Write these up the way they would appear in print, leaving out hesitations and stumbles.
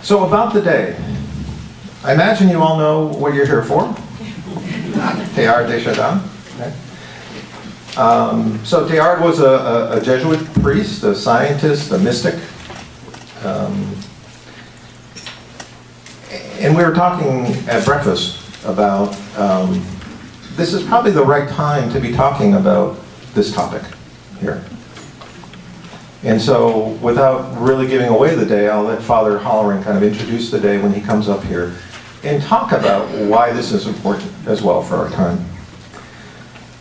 So about the day, I imagine you all know what you're here for. Teilhard de Chardin. Okay. So Teilhard was a Jesuit priest, a scientist, a mystic. And we were talking at breakfast about, this is probably the right time to be talking about this topic here. And so, without really giving away the day, I'll let Father Holleran kind of introduce the day when he comes up here and talk about why this is important as well for our time.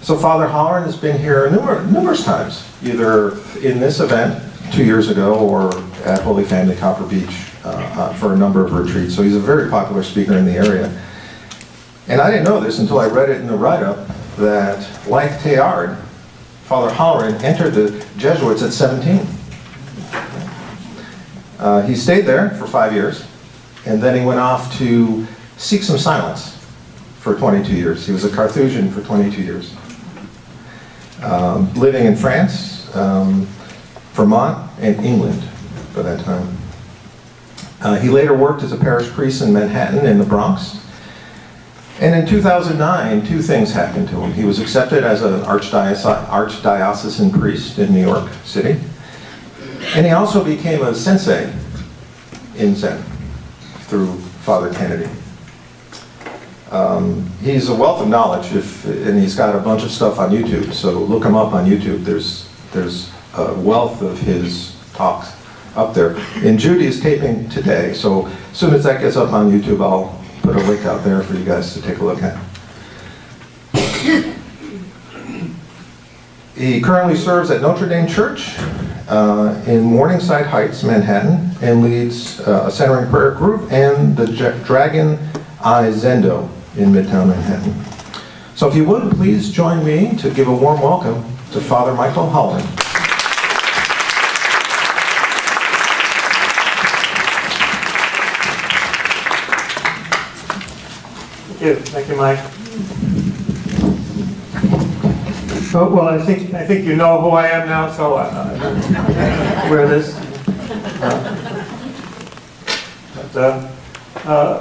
So Father Holleran has been here numerous times, either in this event 2 years ago or at Holy Family Copper Beach for a number of retreats. So he's a very popular speaker in the area. And I didn't know this until I read it in the write-up that, like Teilhard, Father Holleran entered the Jesuits at 17. He stayed there for 5 years, and then he went off to seek some silence for 22 years. He was a Carthusian for 22 years. Living in France, Vermont, and England for that time. He later worked as a parish priest in Manhattan in the Bronx. And in 2009, two things happened to him. He was accepted as an archdiocesan priest in New York City. And he also became a sensei in Zen through Father Kennedy. He's a wealth of knowledge, and he's got a bunch of stuff on YouTube. So look him up on YouTube. There's a wealth of his talks up there. And Judy is taping today, so as soon as that gets up on YouTube, I'll put a link out there for you guys to take a look at. He currently serves at Notre Dame Church in Morningside Heights, Manhattan, and leads a centering prayer group and the Dragon Eye Zendo in Midtown Manhattan. So if you would, please join me to give a warm welcome to Father Michael Holleran. Thank you, Mike. Oh, well, I think you know who I am now, so I wear this.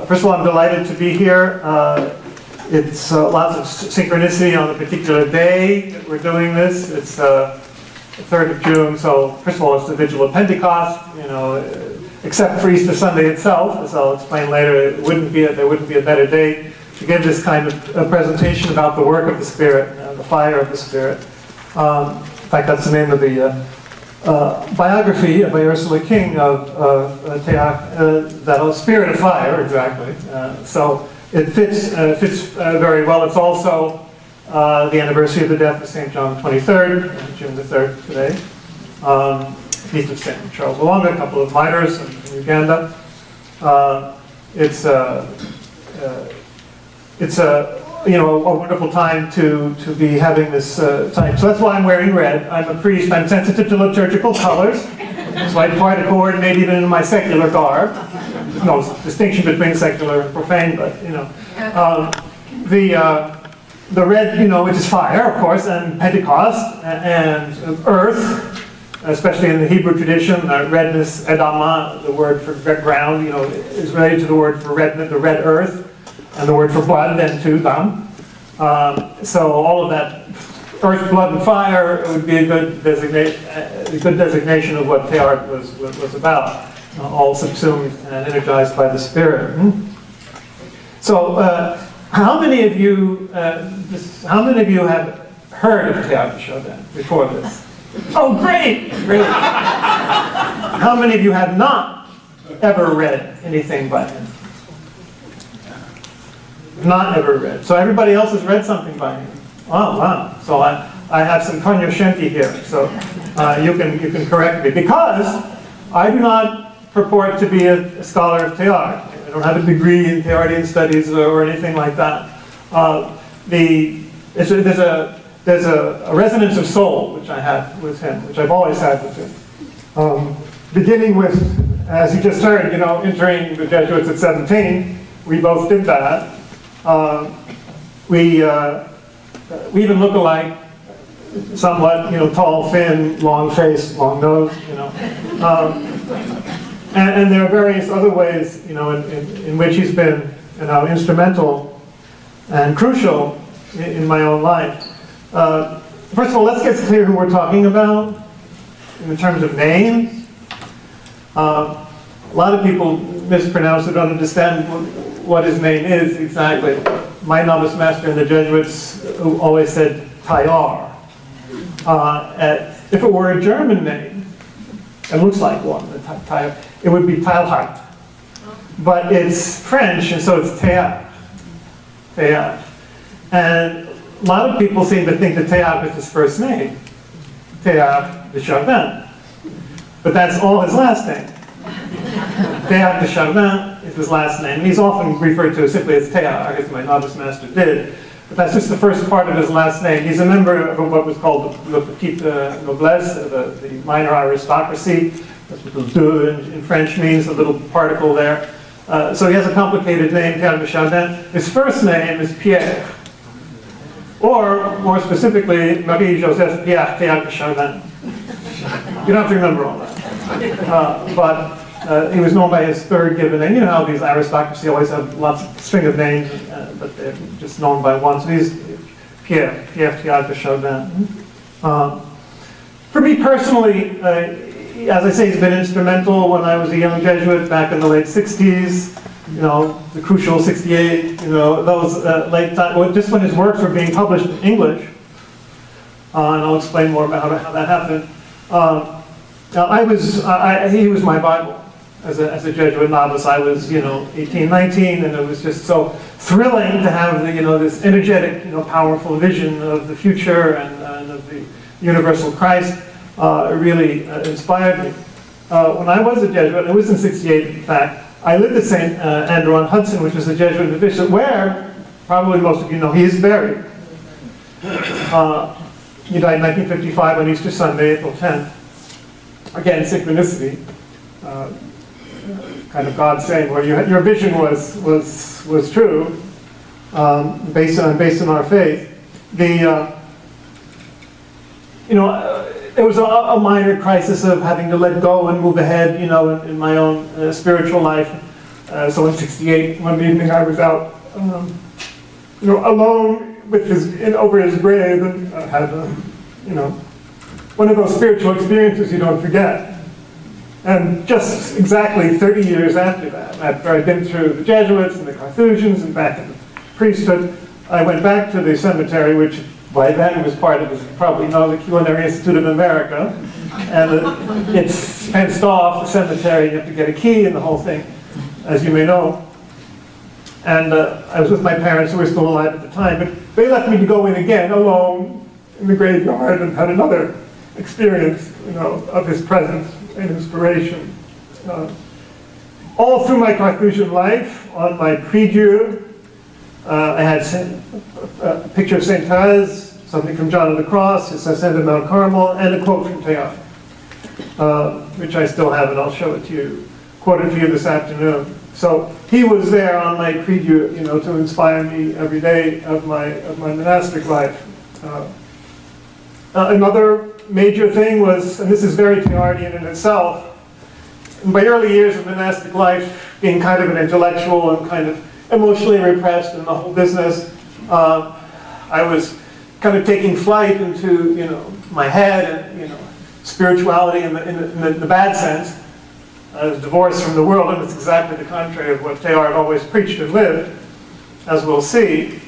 First of all, I'm delighted to be here. It's lots of synchronicity on a particular day that we're doing this. It's the 3rd of June, so first of all, it's the Vigil of Pentecost. You know, except for Easter Sunday itself, as I'll explain later, there wouldn't be a better date to give this kind of a presentation about the work of the Spirit, the fire of the Spirit. In fact, that's the name of the biography by Ursula King of Teilhard, that Spirit of Fire, exactly. So it fits very well. It's also the anniversary of the death of St. John the 23rd, June the 3rd today. Feast of St. Charles Olonga, a couple of martyrs in Uganda. It's a wonderful time to be having this time. So that's why I'm wearing red. I'm a priest. I'm sensitive to liturgical colors, so I try to coordinate even in my secular garb. There's no distinction between secular and profane, but the red, which is fire, of course, and Pentecost and earth. Especially in the Hebrew tradition, redness, Edama, the word for ground, is related to the word for red, the red earth, and the word for blood, then too, dam. So all of that, earth, blood, and fire would be a good designation of what Teilhard was about, all subsumed and energized by the Spirit. So, how many of you have heard of Teilhard de Chardin before this? Oh, great! Great. How many of you have not ever read anything by him? Not ever read. So everybody else has read something by him. Oh, wow. So I have some cognoscenti here. So you can correct me. Because I do not purport to be a scholar of Teilhard. I don't have a degree in Teilhardian studies or anything like that. There's a resonance of soul, which I have with him, which I've always had with him. Beginning with, as you just heard, entering the Jesuits at 17, we both did that. We even look alike, somewhat, tall, thin, long face, long nose, And there are various other ways, in which he's been, instrumental and crucial in my own life. First of all, let's get clear who we're talking about in terms of names. A lot of people mispronounce it, don't understand what his name is exactly. My novice master in the Jesuits who always said Teilhard. If it were a German name, it looks like one, it would be Teilhard. But it's French, and so it's Teilhard. Teilhard. And a lot of people seem to think that Teilhard is his first name. Teilhard de Chardin. But that's all his last name. Teilhard de Chardin is his last name. He's often referred to simply as Teilhard, as my novice master did. But that's just the first part of his last name. He's a member of what was called the petite noblesse, the minor aristocracy. That's what the de in French means, the little particle there. So he has a complicated name, Teilhard de Chardin. His first name is Pierre. Or, more specifically, Marie-Joseph Pierre Teilhard de Chardin. You don't have to remember all that. But he was known by his third given name. You know how these aristocracy always have lots of string of names, but they're just known by one. So he's Pierre Teilhard de Chardin. For me personally, as I say, he's been instrumental when I was a young Jesuit back in the late 60s. The crucial 68, those late time, well, just when his works were being published in English. And I'll explain more about how that happened. He was my Bible as a Jesuit novice. I was, 18, 19, and it was just so thrilling to have this energetic, powerful vision of the future and of the universal Christ. It really inspired me. When I was a Jesuit, it was in 68 in fact, I lived at St. Andrew on Hudson, which is a Jesuit novitiate, where, probably most of you know, he is buried. He died in 1955 on Easter Sunday, April 10th. Again, synchronicity. Kind of God saying, well, your vision was true, based on our faith. There was a minor crisis of having to let go and move ahead, in my own spiritual life. So in '68, one evening I was out, alone with over his grave, and had, one of those spiritual experiences you don't forget. And just exactly 30 years after that, after I'd been through the Jesuits and the Carthusians and back in the priesthood, I went back to the cemetery, which by then was part of, as you probably know, the Culinary Institute of America. And it's fenced off, the cemetery, you have to get a key and the whole thing, as you may know. And I was with my parents, who were still alive at the time, but they left me to go in again, alone, in the graveyard, and had another experience, of his presence and inspiration. All through my Carthusian life, on my prie-dieu, I had a picture of St. Therese, something from John of the Cross, his ascent of Mount Carmel, and a quote from Teilhard, which I still have, and I'll show it to you, quoted for you this afternoon. So he was there on my prie-dieu, to inspire me every day of my monastic life. Another major thing was, and this is very Teilhardian in itself, in my early years of monastic life, being kind of an intellectual and kind of emotionally repressed in the whole business, I was kind of taking flight into, my head and, spirituality in the bad sense. I was divorced from the world, and it's exactly the contrary of what Teilhard always preached and lived, as we'll see.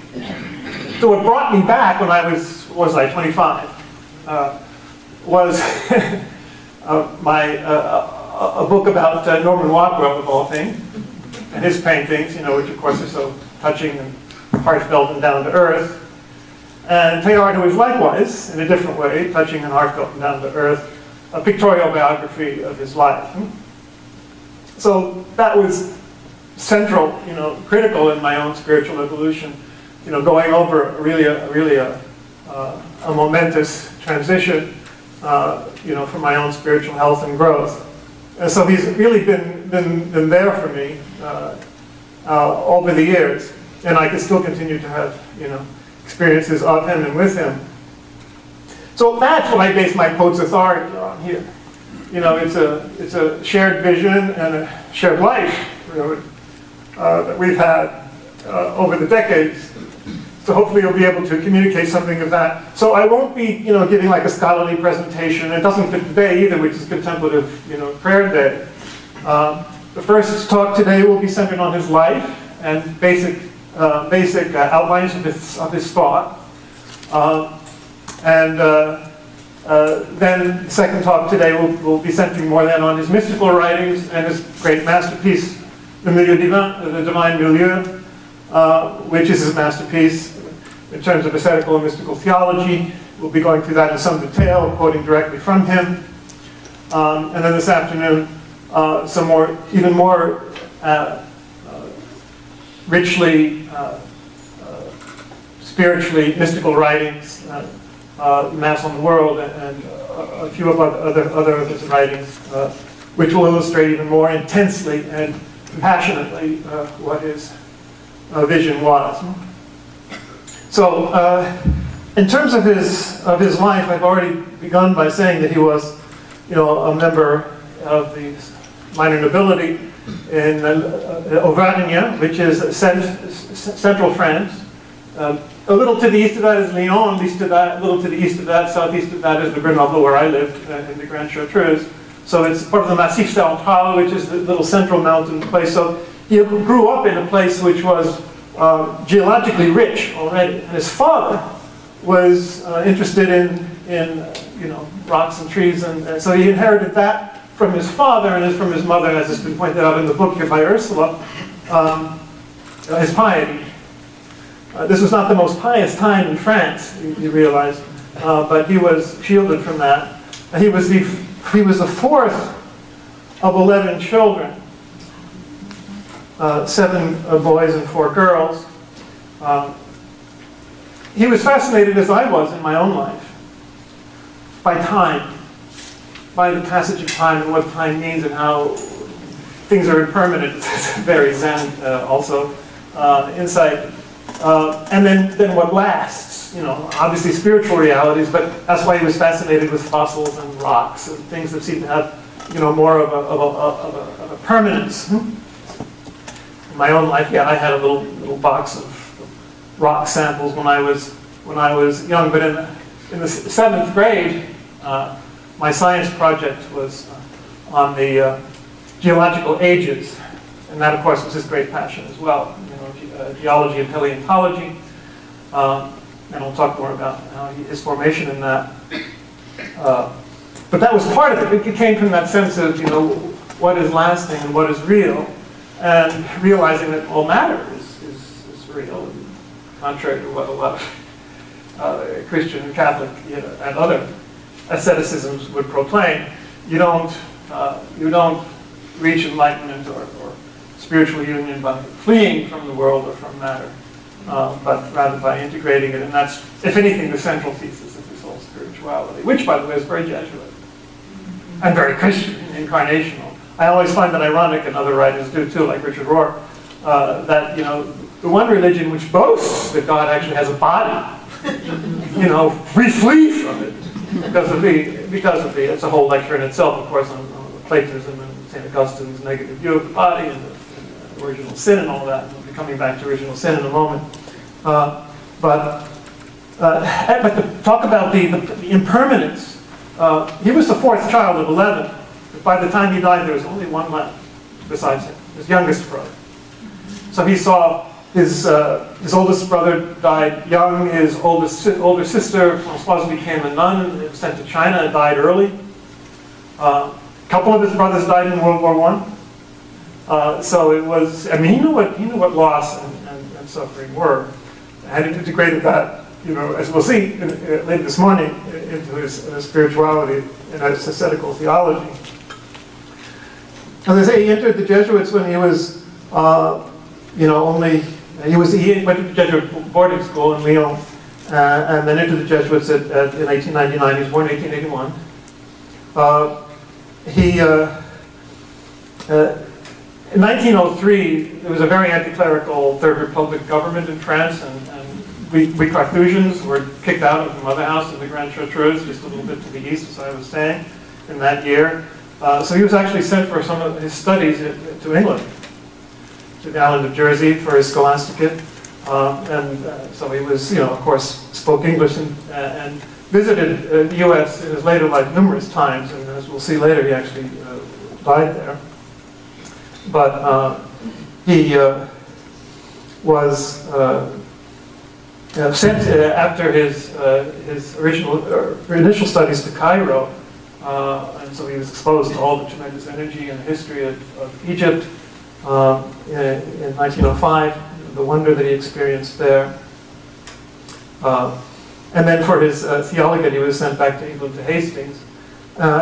So what brought me back when I was I 25, was a book about Norman Rockwell, of all things, and his paintings, which of course are so touching and heartfelt and down to earth. And Teilhard, who is likewise, in a different way, touching and heartfelt and down to earth, a pictorial biography of his life. So that was central, critical in my own spiritual evolution, going over really a momentous transition, for my own spiritual health and growth. And so he's really been there for me over the years, and I can still continue to have, experiences of him and with him. So that's what I base my quote's authority on here. it's a shared vision and a shared life, that we've had over the decades. So hopefully you'll be able to communicate something of that. So I won't be, giving like a scholarly presentation. It doesn't fit today either, which is Contemplative, Prayer Day. The first talk today will be centered on his life and basic outlines of his thought. Then the second talk today will be centering more then on his mystical writings and his great masterpiece, Le Milieu Divin, the Divine Milieu, which is his masterpiece in terms of ascetical and mystical theology. We'll be going through that in some detail, quoting directly from him. And then this afternoon, some even more richly, spiritually mystical writings, Mass on the World, and a few of other of his writings, which will illustrate even more intensely and passionately what his vision was. So, in terms of his life, I've already begun by saying that he was, a member of the minor nobility in Auvergne, which is central France. A little to the east of that is Lyon, a little to the east of that, southeast of that is the Grenoble, where I lived, in the Grand Chartreuse. So it's part of the Massif Central, which is the little central mountain place. So he grew up in a place which was geologically rich already. And his father was interested in rocks and trees, and so he inherited that from his father and from his mother, as has been pointed out in the book here by Ursula, his piety. This was not the most pious time in France, you realize, but he was shielded from that. He was the fourth of 11 children, 7 boys and 4 girls. He was fascinated, as I was in my own life, by time, by the passage of time and what time means and how things are impermanent. It's very Zen also insight. And then what lasts, obviously spiritual realities, but that's why he was fascinated with fossils and rocks and things that seem to have, more of a permanence. In my own life, I had a little box of rock samples when I was young, but in the 7th grade, my science project was on the geological ages, and that, of course, was his great passion as well. Geology and paleontology, and I'll talk more about his formation in that. But that was part of it. It came from that sense of what is lasting and what is real, and realizing that all matter is real, and contrary to what a lot of Christian and Catholic and other asceticisms would proclaim. You don't reach enlightenment or spiritual union by fleeing from the world or from matter, but rather by integrating it. And that's, if anything, the central thesis of this whole spirituality, which, by the way, is very Jesuit and very Christian, incarnational. I always find that ironic, and other writers do too, like Richard Rohr, that the one religion which boasts that God actually has a body, we flee from it because of the. It's a whole lecture in itself, of course, on Platonism and St. Augustine's negative view of the body and the original sin and all that. We'll be coming back to original sin in a moment. But to talk about the impermanence, he was the 4th child of 11. But by the time he died, there was only one left besides him, his youngest brother. So he saw his oldest brother died young. His older sister, Françoise, became a nun, was sent to China, and died early. A couple of his brothers died in World War I. So it was, he knew what loss and suffering were. And he integrated that, as we'll see later this morning, into his spirituality and his ascetical theology. As I say, he entered the Jesuits when he was, he went to the Jesuit boarding school in Lyon, and then entered the Jesuits in 1899. He was born in 1881. In 1903, there was a very anti-clerical Third Republic government in France, and we Carthusians were kicked out of the mother house in the Grand Chartreuse, just a little bit to the east, as I was saying, in that year. So he was actually sent for some of his studies to England, to the island of Jersey for his scholasticate. So he was, of course, spoke English and visited the U.S. in his later life numerous times. And as we'll see later, he actually died there. But he was sent after his initial studies to Cairo, and so he was exposed to all the tremendous energy and history of Egypt in 1905, the wonder that he experienced there. And then for his theology, he was sent back to England to Hastings.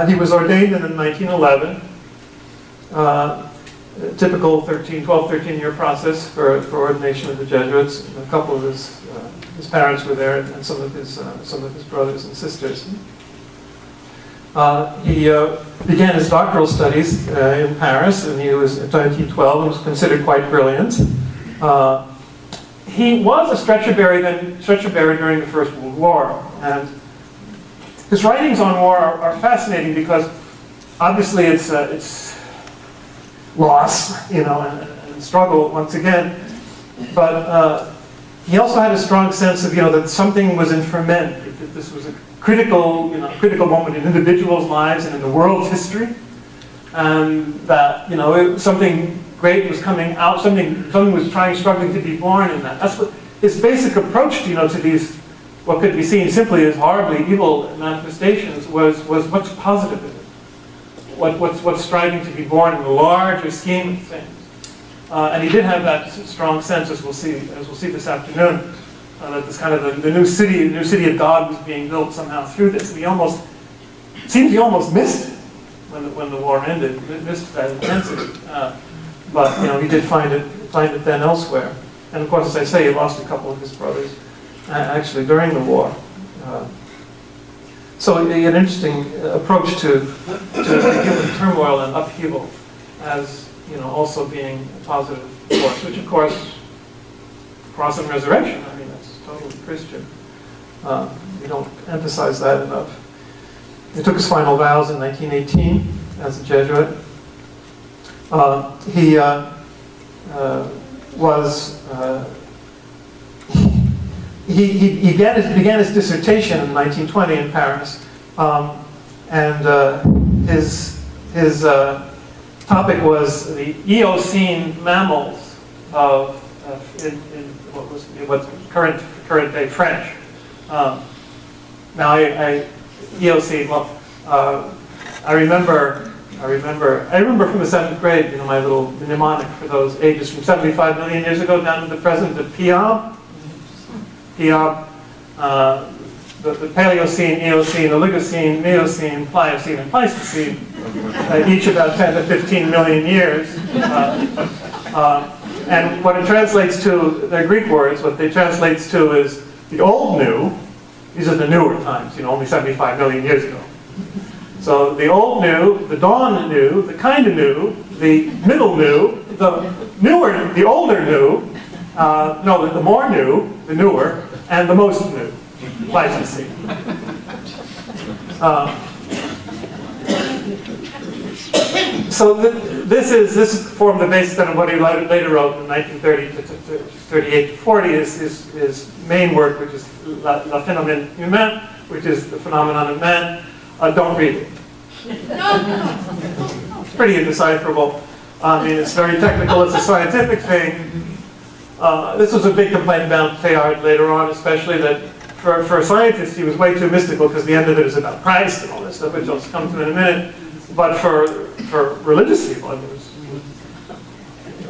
He was ordained in 1911. Typical 12-13 year process for ordination of the Jesuits. A couple of his parents were there, and some of his brothers and sisters. He began his doctoral studies in Paris, and he was in 1912 and was considered quite brilliant. He was a stretcher bearer during the First World War, and his writings on war are fascinating because obviously it's loss, and struggle once again. But he also had a strong sense of, that something was in ferment. That this was a critical moment in individuals' lives and in the world's history, and that something great was coming out. Something was struggling to be born in that. That's what his basic approach, to these what could be seen simply as horribly evil manifestations was what's positive in it. What's striving to be born in the larger scheme of things, and he did have that strong sense, as we'll see this afternoon, that this kind of the new city of God was being built somehow through this. And he almost missed it when the war ended, missed that intensity. But he did find it then elsewhere. And of course, as I say, he lost a couple of his brothers actually during the war. So an interesting approach to human turmoil and upheaval as, also being a positive force, which of course, cross and resurrection, that's totally Christian. We don't emphasize that enough. He took his final vows in 1918 as a Jesuit. He began his dissertation in 1920 in Paris, and his topic was the Eocene mammals in what's current day French. Now Eocene. Well, I remember from the 7th grade, my little mnemonic for those ages from 75 million years ago down to the present, the Piab, the Paleocene, Eocene, Oligocene, Miocene, Pliocene, and Pleistocene, each about 10 to 15 million years. And what it translates to, they're Greek words, what they translates to is the old new. These are the newer times, only 75 million years ago. So the old new, the dawn new, the kind of new, the middle new, the newer, the older new, the more new, the newer, and the most new, Pleistocene. So this formed the basis then of what he later wrote in 1930 to 38 to 40, his main work, which is La Phénomène Humain, which is the phenomenon of man. Don't read it. It's pretty indecipherable. It's very technical. It's a scientific thing. This was a big complaint about Teilhard later on, especially that for scientists he was way too mystical because the end of it is about Christ and all this stuff, which I'll come to in a minute. But for religious people, it was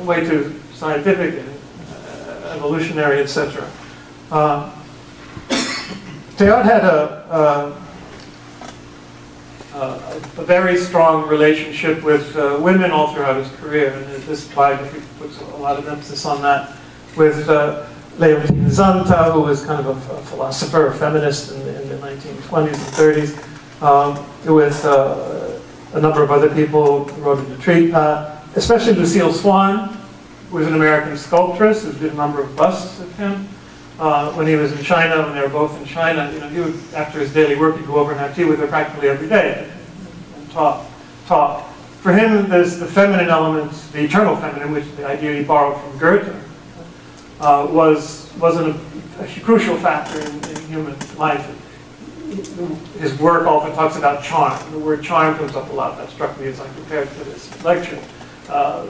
way too scientific and evolutionary, etc. Teilhard had a very strong relationship with women all throughout his career, and this biography puts a lot of emphasis on that, with Leontine Zanta, who was kind of a philosopher, a feminist in the 1920s and 30s, with a number of other people who wrote in the treat, especially Lucille Swan, who was an American sculptress who did a number of busts of him. When he was in China, when they were both in China, he would, after his daily work, he'd go over and have tea with her practically every day and talk. talk. For him, there's the feminine element, the eternal feminine, which the idea he borrowed from Goethe, was a crucial factor in human life. His work often talks about charm. The word charm comes up a lot. That struck me as I prepared for this lecture.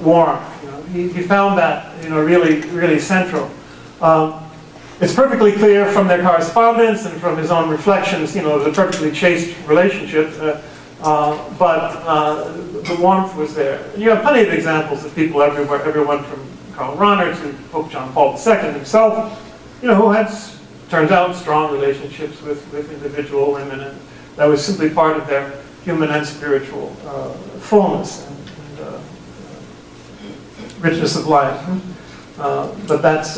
Warmth. He found that really, really central. It's perfectly clear from their correspondence and from his own reflections. It was a perfectly chaste relationship. But the warmth was there. You have plenty of examples of people everywhere, everyone from Karl Rahner to Pope John Paul II himself, who had, turns out, strong relationships with individual women, and that was simply part of their human and spiritual fullness and richness of life. But that's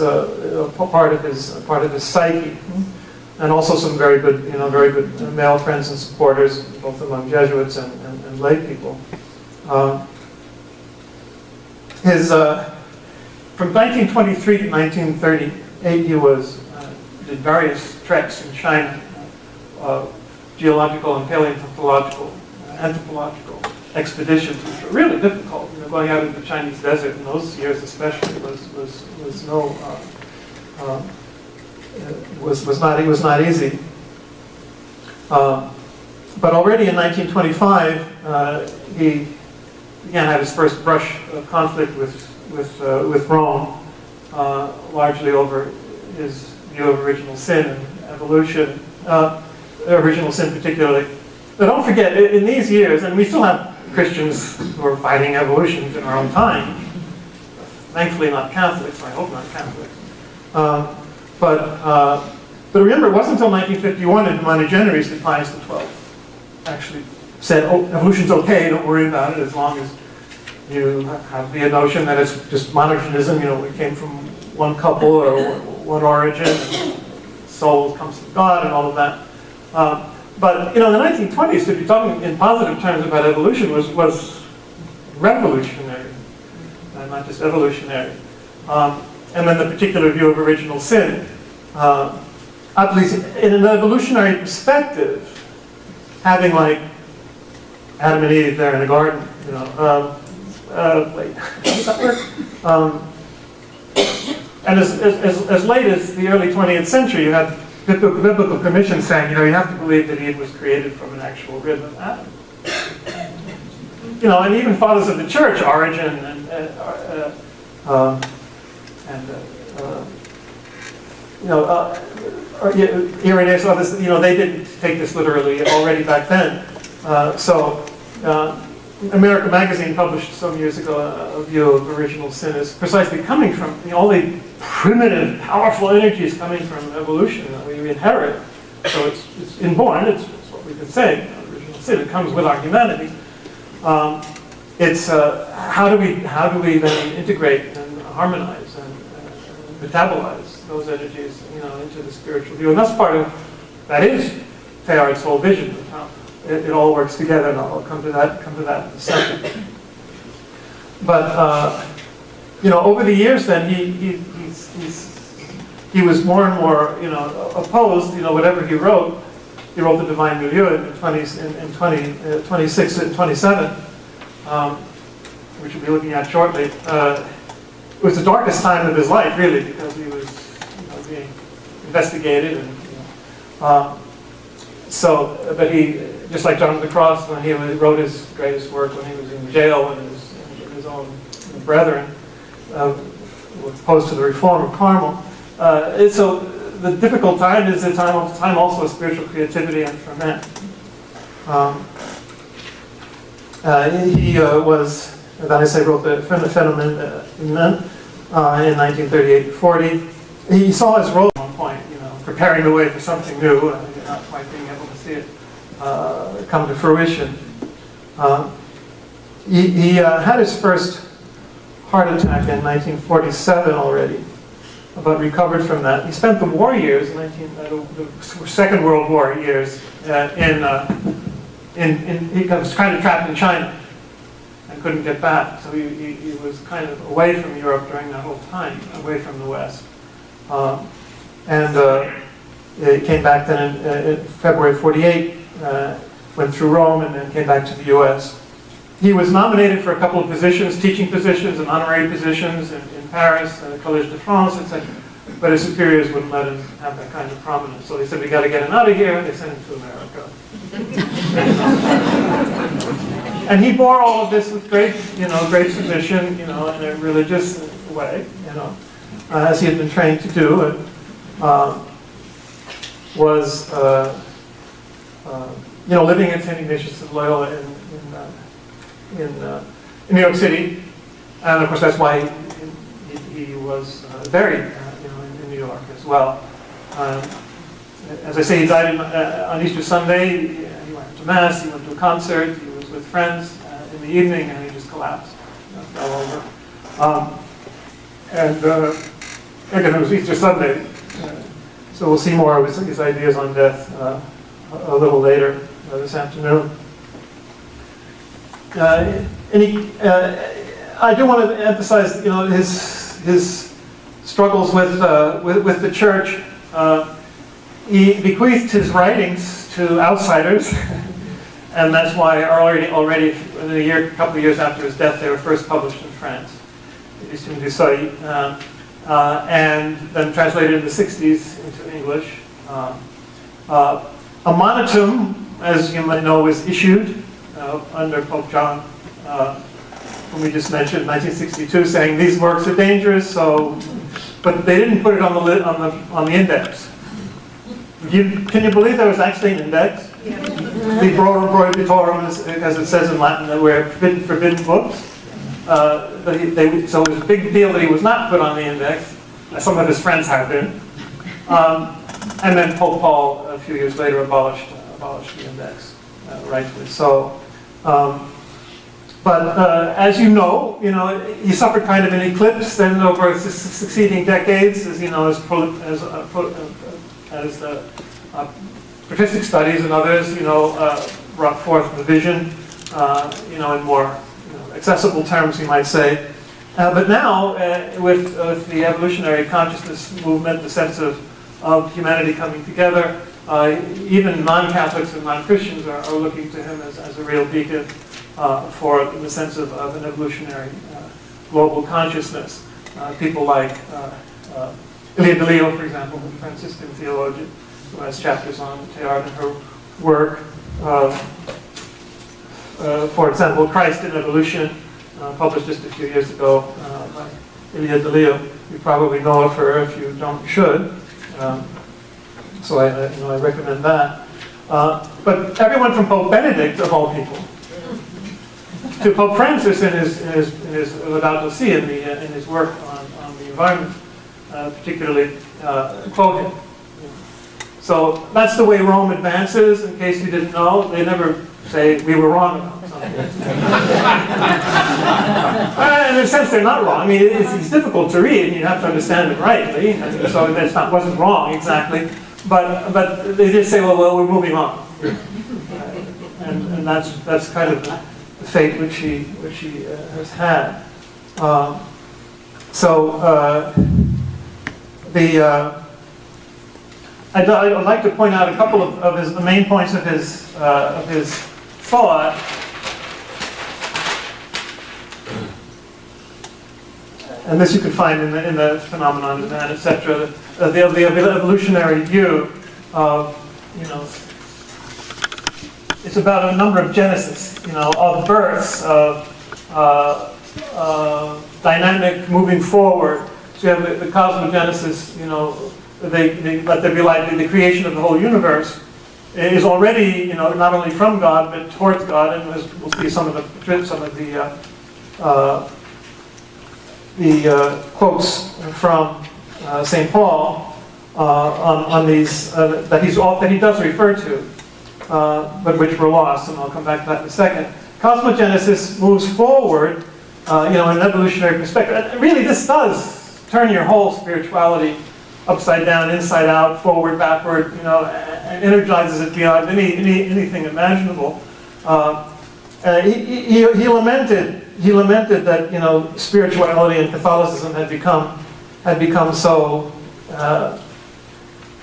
part of his psyche. And also some very good male friends and supporters, both among Jesuits and lay people. From 1923 to 1938, he did various treks in China, geological and paleontological, anthropological expeditions, which were really difficult. Going out into the Chinese desert in those years, especially, was not easy. But already in 1925, he again had his first brush of conflict with Rome, largely over his view of original sin and evolution, original sin particularly. But don't forget, in these years, and we still have Christians who are fighting evolution in our own time, thankfully not Catholics, I hope not Catholics. But remember, it wasn't until 1951 in Humani Generis that Pius XII actually said, "Oh, evolution's okay. Don't worry about it, as long as you have the notion that it's just monogenism. We came from one couple or one origin, and soul comes from God, and all of that." But in the 1920s, to be talking in positive terms about evolution was revolutionary, not just evolutionary. And then the particular view of original sin. At least in an evolutionary perspective, having like Adam and Eve there in the garden, wait, does that work? And as late as the early 20th century, you had biblical commission saying, you have to believe that Eve was created from an actual rib of Adam. And even fathers of the church, Origen Irenaeus, others, they didn't take this literally already back then. America Magazine published some years ago a view of original sin as precisely coming from all the primitive, powerful energies coming from evolution that we inherit. So it's inborn. It's what we could say. Original sin. It comes with our humanity. It's how do we then integrate and harmonize and metabolize those energies, into the spiritual view, and that is Teilhard's whole vision of how it all works together, and I'll come to that in a second. But over the years, then he was more and more opposed. Whatever he wrote the Divine Milieu in 26 and 27, which we'll be looking at shortly. It was the darkest time of his life, really, because he was being investigated, and but he, just like John of the Cross, when he wrote his greatest work when he was in jail and his own brethren, opposed to the reform of Carmel. So the difficult time is a time also of spiritual creativity and ferment. He was, as I say, wrote the Phenomenon in 1938-40. He saw his role at one point, preparing the way for something new, and not quite being able to see it come to fruition. He had his first heart attack in 1947 already, but recovered from that. He spent the war years, the Second World War years, he was kind of trapped in China and couldn't get back. So he was kind of away from Europe during that whole time, away from the West. He came back then in February 48, went through Rome, and then came back to the U.S. He was nominated for a couple of positions, teaching positions and honorary positions in Paris, Collège de France, etc. But his superiors wouldn't let him have that kind of prominence. So they said, we got to get him out of here, and they sent him to America. And he bore all of this with great submission, in a religious way, as he had been trained to do, and was, living in St. Ignatius of Loyola in New York City, and of course that's why he was buried, in New York as well. As I say, he died on Easter Sunday. He went to Mass, he went to a concert, he was with friends in the evening, and he just collapsed, fell over. Again, it was Easter Sunday, so we'll see more of his ideas on death a little later this afternoon. I do want to emphasize, his struggles with the church. He bequeathed his writings to outsiders, and that's why already in a couple of years after his death, they were first published in France. And then translated in the 60s into English. A monotum, as you might know, was issued under Pope John, whom we just mentioned, in 1962, saying these works are dangerous. But they didn't put it on the index. Can you believe there was actually an index? Librorum prohibitorum, as it says in Latin, that were forbidden books. So it was a big deal that he was not put on the index. Some of his friends have been. And then Pope Paul, a few years later, abolished the index, rightfully so. But as you know, he suffered kind of an eclipse then over succeeding decades, as the patristic studies and others, brought forth the vision, in more accessible terms, you might say. But now, with the evolutionary consciousness movement, the sense of humanity coming together, even non-Catholics and non-Christians are looking to him as a real beacon in the sense of an evolutionary global consciousness. People like Elia de Leo, for example, the Franciscan theologian, who has chapters on Teilhard in her work. For example, Christ in Evolution, published just a few years ago by Elia de Leo. You probably know of her. If you don't, you should. So I recommend that. But everyone from Pope Benedict, of all people, to Pope Francis in his Laudato Si, in his work on the environment, particularly quote him. So that's the way Rome advances. In case you didn't know, they never say we were wrong about something. In a sense, they're not wrong. I mean, it's difficult to read, and you have to understand it rightly. And so it wasn't wrong exactly, but they did say, well, we're moving on, and that's kind of the fate which he has had. I'd like to point out a couple of the main points of his thought. And this you can find in the Phenomenon of Man, etc. The evolutionary view of, it's about a number of genesis, of births, of dynamic moving forward. So you have the cosmogenesis, they let there be light. The creation of the whole universe is already, not only from God but towards God, and as we'll see some of the quotes from St. Paul on these that he does refer to, but which were lost, and I'll come back to that in a second. Cosmogenesis moves forward, in an evolutionary perspective. And really, this does turn your whole spirituality upside down, inside out, forward, backward, and energizes it beyond anything imaginable. He lamented that spirituality and Catholicism had become so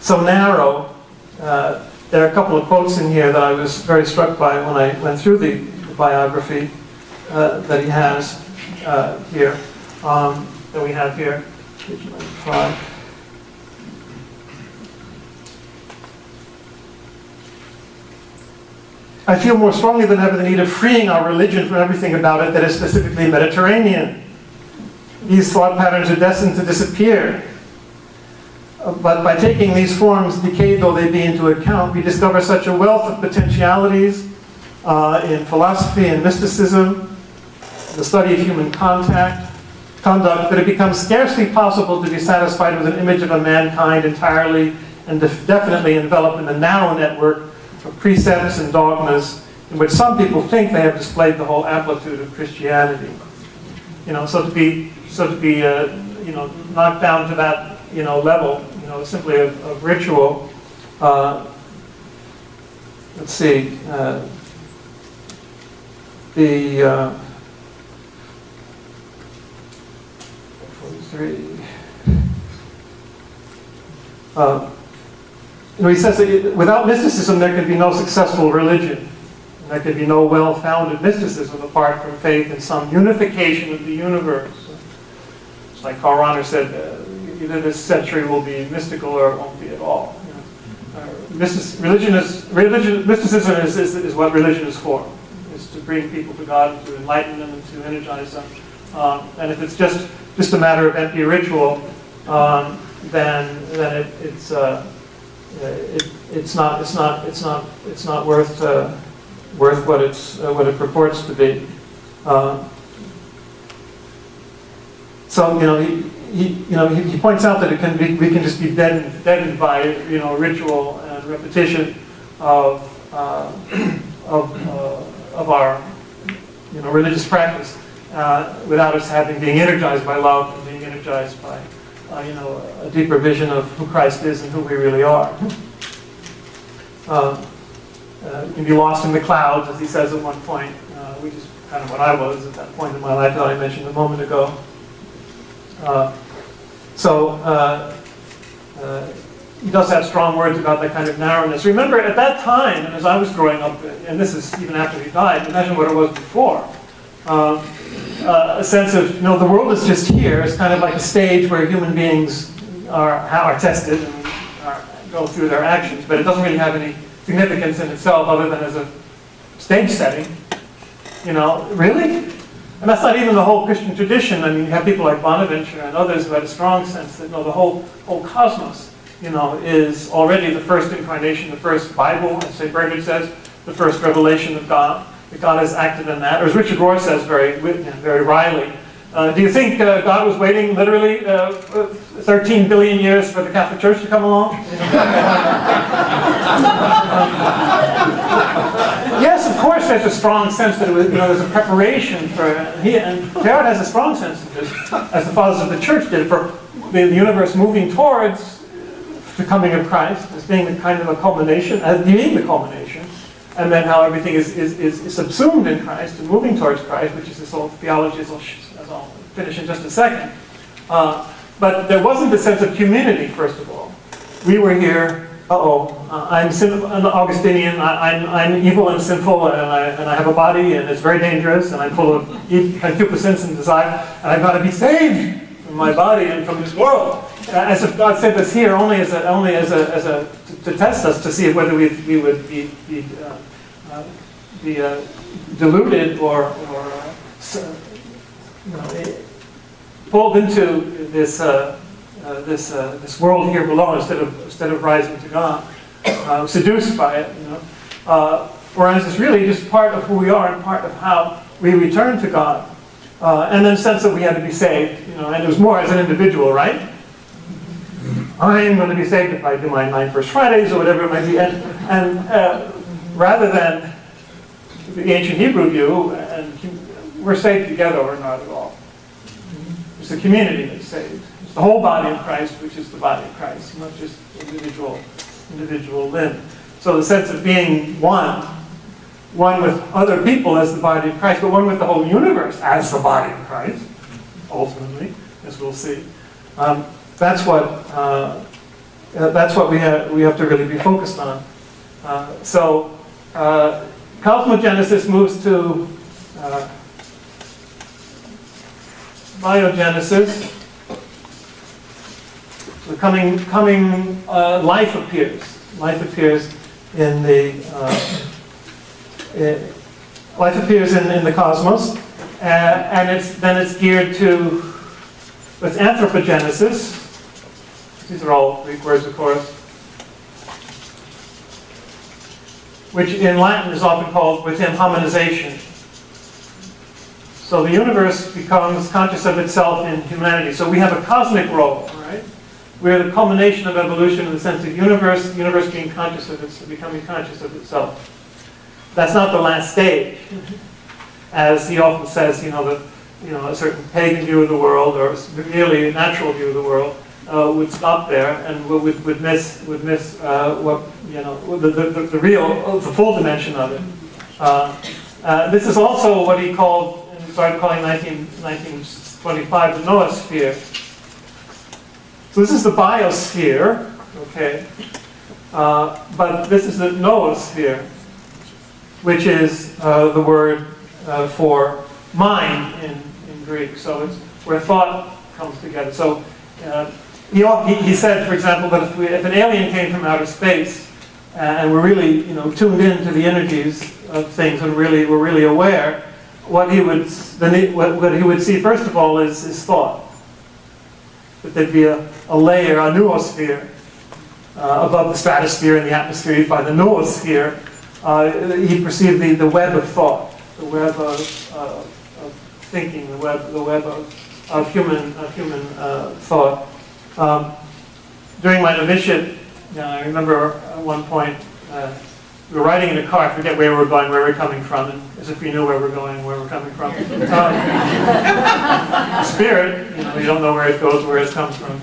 narrow. There are a couple of quotes in here that I was very struck by when I went through the biography. that he has here, that we have here. Page 95. I feel more strongly than ever the need of freeing our religion from everything about it that is specifically Mediterranean. These thought patterns are destined to disappear. But by taking these forms, decayed though they be, into account, we discover such a wealth of potentialities in philosophy and mysticism, the study of human conduct, that it becomes scarcely possible to be satisfied with an image of a mankind entirely and definitely enveloped in a narrow network of precepts and dogmas in which some people think they have displayed the whole amplitude of Christianity. So to be knocked down to that level, simply of ritual. Let's see. The 43. He says that without mysticism there can be no successful religion. And there can be no well-founded mysticism apart from faith in some unification of the universe. It's like Karl Rahner said, either this century will be mystical or it won't be at all. Mysticism is what religion is for. It's to bring people to God, to enlighten them, and to energize them. And if it's just a matter of empty ritual, then it's not worth what it purports to be. So he points out that we can just be deadened by ritual and repetition of our religious practice without us being energized by love and being energized by a deeper vision of who Christ is and who we really are. You can be lost in the clouds, as he says at one point, which is kind of what I was at that point in my life that I mentioned a moment ago. He does have strong words about that kind of narrowness. Remember, at that time, and as I was growing up, and this is even after he died, imagine what it was before. A sense of, the world is just here. It's kind of like a stage where human beings are tested and go through their actions, but it doesn't really have any significance in itself other than as a stage setting. Really? And that's not even the whole Christian tradition. I mean, you have people like Bonaventure and others who had a strong sense that the whole cosmos, is already the first incarnation, the first Bible, as St. Bernard says, the first revelation of God. That God has acted in that. Or as Richard Rohr says very wryly, do you think God was waiting literally 13 billion years for the Catholic Church to come along? Yes, of course there's a strong sense that it was, there's a preparation for, and Teilhard has a strong sense of this, as the fathers of the church did, for the universe moving towards the coming of Christ as being the kind of a culmination, as being the culmination, and then how everything is subsumed in Christ and moving towards Christ, which is this whole theology, as I'll finish in just a second. But there wasn't a sense of community, first of all. We were here, I'm an Augustinian, I'm evil and sinful, and I have a body, and it's very dangerous, and I'm full of concupiscence and desire, and I've got to be saved from my body and from this world. As if God sent us here only as to test us, to see whether we would be deluded or pulled into this world here below instead of rising to God, seduced by it. Whereas it's really just part of who we are and part of how we return to God, and then sense that we had to be saved. And it was more as an individual, right? I'm going to be saved if I do my 9 First Fridays or whatever it might be, and rather than the ancient Hebrew view, and we're saved together or not at all. It's the community that's saved. It's the whole body of Christ, which is the body of Christ, not just individual limb. So the sense of being one with other people as the body of Christ, but one with the whole universe as the body of Christ, ultimately, as we'll see. That's what we have to really be focused on. So cosmogenesis moves to biogenesis, the coming life appears. Life appears in the cosmos, and it's geared to what's anthropogenesis. These are all Greek words, of course, which in Latin is often called with him hominization. So the universe becomes conscious of itself in humanity. So we have a cosmic role, right? We're the culmination of evolution in the sense of universe being conscious of itself, becoming conscious of itself. That's not the last stage, as he often says. A certain pagan view of the world, or merely a natural view of the world, would stop there and would miss what the full dimension of it. This is also what he called, and he started calling 1925 the noosphere. So this is the biosphere, okay, but this is the noosphere, which is the word for mind in Greek. So it's where thought comes together. So he said, for example, that if an alien came from outer space and we're really tuned in to the energies of things and we're really aware, what he would see first of all is thought. That there'd be a layer, a noosphere, above the stratosphere and the atmosphere. You'd find the noosphere. He perceived the web of thought, the web of thinking, the web of human thought. During my novitiate, I remember at one point we were riding in a car. I forget where we were going, where we were coming from, and as if we knew where we're going, where we're coming from. Spirit, you don't know where it goes, where it comes from.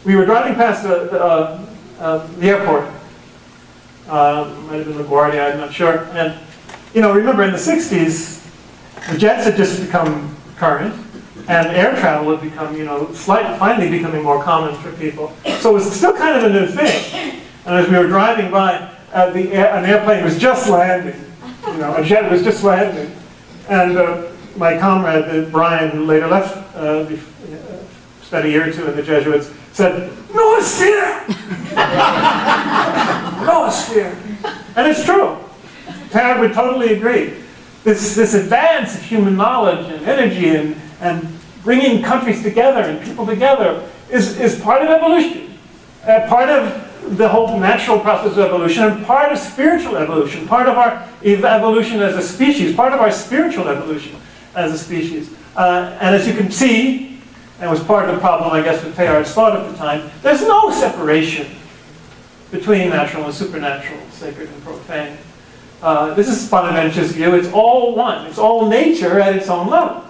We were driving past the airport. Might have been LaGuardia, I'm not sure. And remember in the 60s, the jets had just become current, and air travel had become, finally becoming more common for people. So it was still kind of a new thing. And as we were driving by, an airplane was just landing. A jet was just landing. And my comrade, Brian, who later left, spent a year or two in the Jesuits, said, "Noosphere!" Noosphere. And it's true. Teilhard would totally agree. This advance of human knowledge and energy and bringing countries together and people together is part of evolution, part of the whole natural process of evolution, and part of spiritual evolution, part of our evolution as a species, part of our spiritual evolution as a species. And as you can see, and was part of the problem, I guess, with Teilhard's thought at the time, there's no separation between natural and supernatural, sacred and profane. This is Bonaventure's view. It's all one. It's all nature at its own level.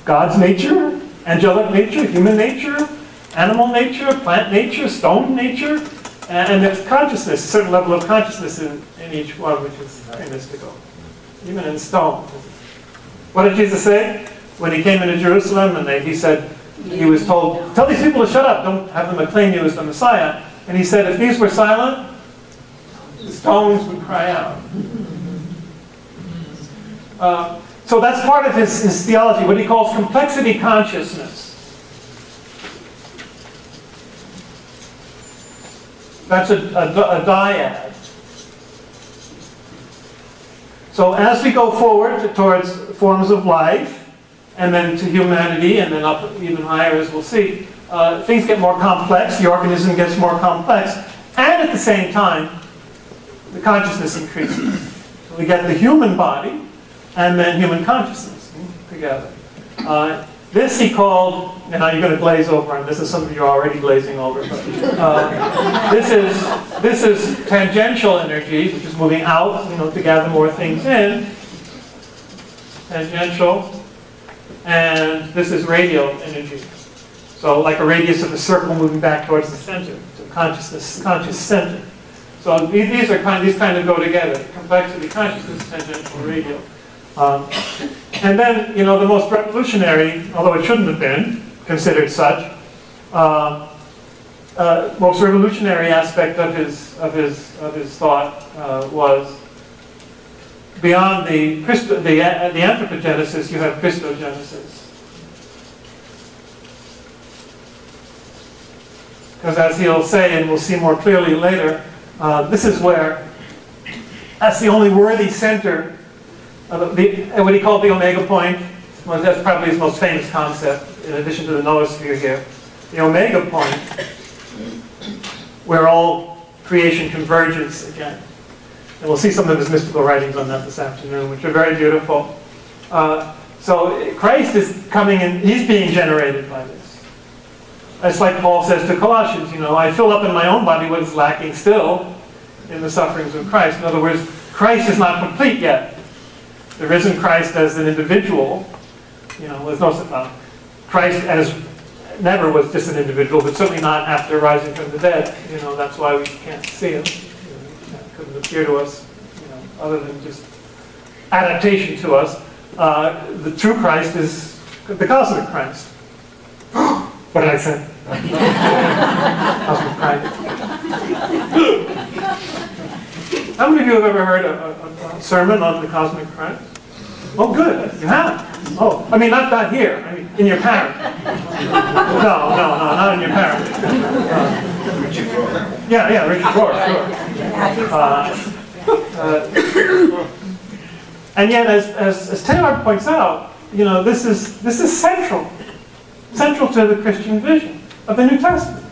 God's nature, angelic nature, human nature, animal nature, plant nature, stone nature, and there's consciousness, a certain level of consciousness in each one, which is very mystical, even in stone. What did Jesus say when he came into Jerusalem? And he said, he was told, "Tell these people to shut up, don't have them acclaim you as the Messiah." And he said, if these were silent, the stones would cry out. So that's part of his theology, what he calls complexity consciousness. That's a dyad. So as we go forward towards forms of life, and then to humanity, and then up even higher, as we'll see, things get more complex, the organism gets more complex, and at the same time, the consciousness increases. So we get the human body, and then human consciousness together. This he called, and now you're going to glaze over, and this is some of you are already glazing over, but this is tangential energy, which is moving out, to gather more things in. Tangential. And this is radial energy. So like a radius of a circle moving back towards the center, so conscious center. So these kind of go together. Complexity, consciousness, tangential, radial. And then, the most revolutionary, although it shouldn't have been considered such, most revolutionary aspect of his thought was beyond the anthropogenesis, you have Christogenesis. Because as he'll say, and we'll see more clearly later, this is where, that's the only worthy center, what he called the omega point. Well, that's probably his most famous concept, in addition to the noosphere here. The omega point, where all creation converges again. And we'll see some of his mystical writings on that this afternoon, which are very beautiful. So Christ is coming in, he's being generated by this. It's like Paul says to Colossians, I fill up in my own body what is lacking still in the sufferings of Christ. In other words, Christ is not complete yet. The risen Christ as an individual, there's no, Christ as never was just an individual, but certainly not after rising from the dead. That's why we can't see him. It couldn't appear to us, other than just adaptation to us. The true Christ is the cosmic Christ. What did I say? Cosmic Christ. How many of you have ever heard a sermon on the cosmic Christ? Oh, good. You have. Oh, I mean, not here. I mean, in your parent. No, not in your parent. Yeah, Richard Rohr, sure. And yet, as Teilhard points out, this is central to the Christian vision of the New Testament,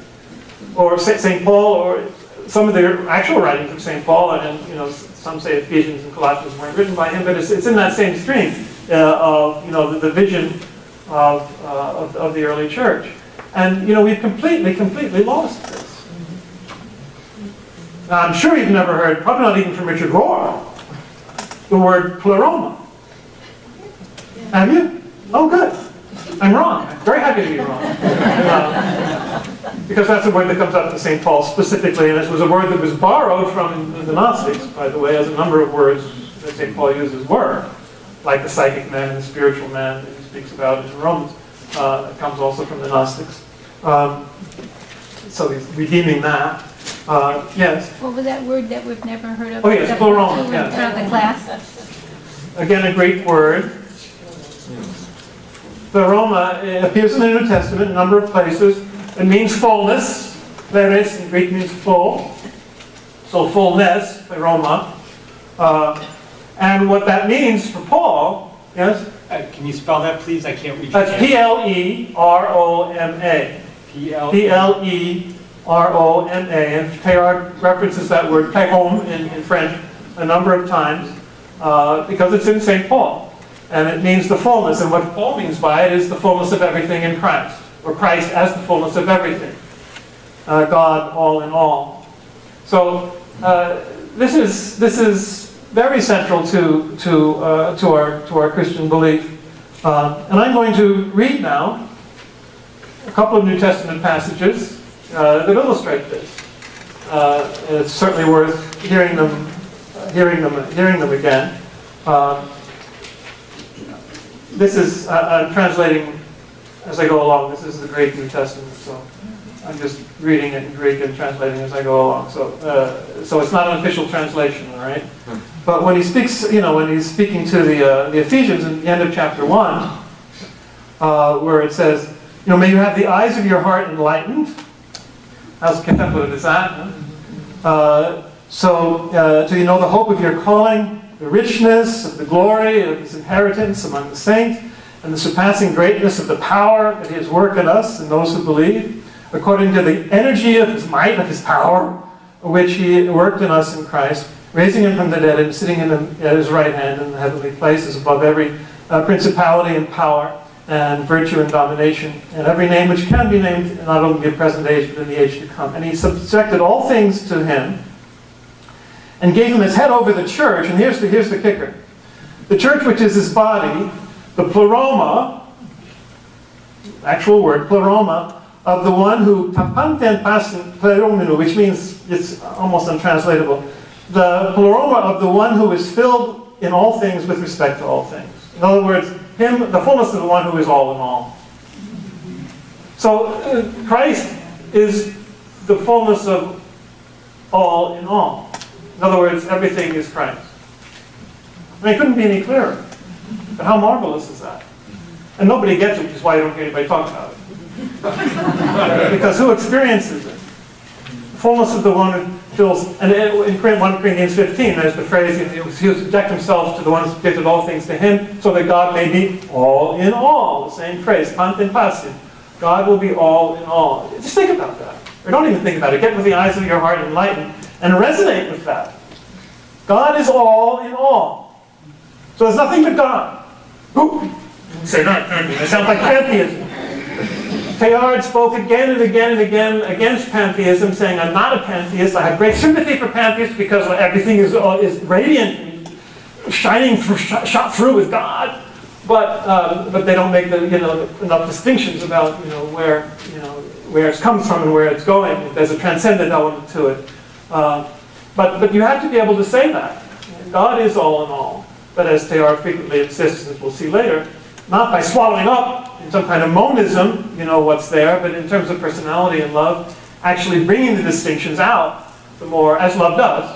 or St. Paul, or some of the actual writings of St. Paul, and some say Ephesians and Colossians weren't written by him, but it's in that same stream of the vision of the early church, and we've completely lost this. Now, I'm sure you've never heard, probably not even from Richard Rohr, the word pleroma. Have you? Oh, good. I'm wrong. I'm very happy to be wrong. Because that's a word that comes up in St. Paul specifically, and this was a word that was borrowed from the Gnostics, by the way, as a number of words that St. Paul uses were, like the psychic man, the spiritual man that he speaks about in Romans. It comes also from the Gnostics. So he's redeeming that. Yes? What was that word that we've never heard of? Oh, yes, pleroma, yes. Throughout the class? Again, a Greek word. Pleroma appears in the New Testament in a number of places. It means fullness. Pleres in Greek means full. So fullness, pleroma. And what that means for Paul, yes? Can you spell that, please? I can't read. That's P-L-E-R-O-M-A. P-L-E-R-O-M-A. And Teilhard references that word, plerome, in French a number of times because it's in St. Paul. And it means the fullness. And what Paul means by it is the fullness of everything in Christ, or Christ as the fullness of everything. God all in all. So this is very central to our Christian belief. And I'm going to read now a couple of New Testament passages that illustrate this. And it's certainly worth hearing them again. This is, I'm translating as I go along. This is the Greek New Testament, so I'm just reading it in Greek and translating as I go along. So it's not an official translation, all right? But when he speaks, when he's speaking to the Ephesians in the end of chapter 1, where it says, may you have the eyes of your heart enlightened. How's contemplative is that? So you know the hope of your calling, the richness of the glory of his inheritance among the saints, and the surpassing greatness of the power that he has worked in us and those who believe, according to the energy of his might, of his power, which he worked in us in Christ, raising him from the dead and sitting him at his right hand in the heavenly places above every principality and power and virtue and domination, and every name which can be named, not only in the present age, but in the age to come. And he subjected all things to him, and gave him his head over the church. And here's the kicker. The church, which is his body, the pleroma, actual word, pleroma, of the one who, tapanten pasin plerominu, which means it's almost untranslatable. The pleroma of the one who is filled in all things with respect to all things. In other words, him, the fullness of the one who is all in all. So Christ is the fullness of all in all. In other words, everything is Christ. I mean, it couldn't be any clearer. But how marvelous is that? And nobody gets it, which is why you don't hear anybody talk about it. Because who experiences it? The fullness of the one who fills, and in 1 Corinthians 15, there's the phrase, he will subject himself to the one who subjected all things to him, so that God may be all in all. The same phrase, contemplative. God will be all in all. Just think about that. Or don't even think about it. Get with the eyes of your heart enlightened and resonate with that. God is all in all. So there's nothing but God. Ooh, say not pantheism. It sounds like pantheism. Teilhard spoke again and again and again against pantheism, saying, I'm not a pantheist. I have great sympathy for pantheists because everything is radiant, shining through, shot through with God. But they don't make enough distinctions about where it comes from and where it's going. There's a transcendent element to it. But you have to be able to say that. God is all in all. But as Teilhard frequently insists, as we'll see later, not by swallowing up in some kind of monism, what's there, but in terms of personality and love, actually bringing the distinctions out the more, as love does,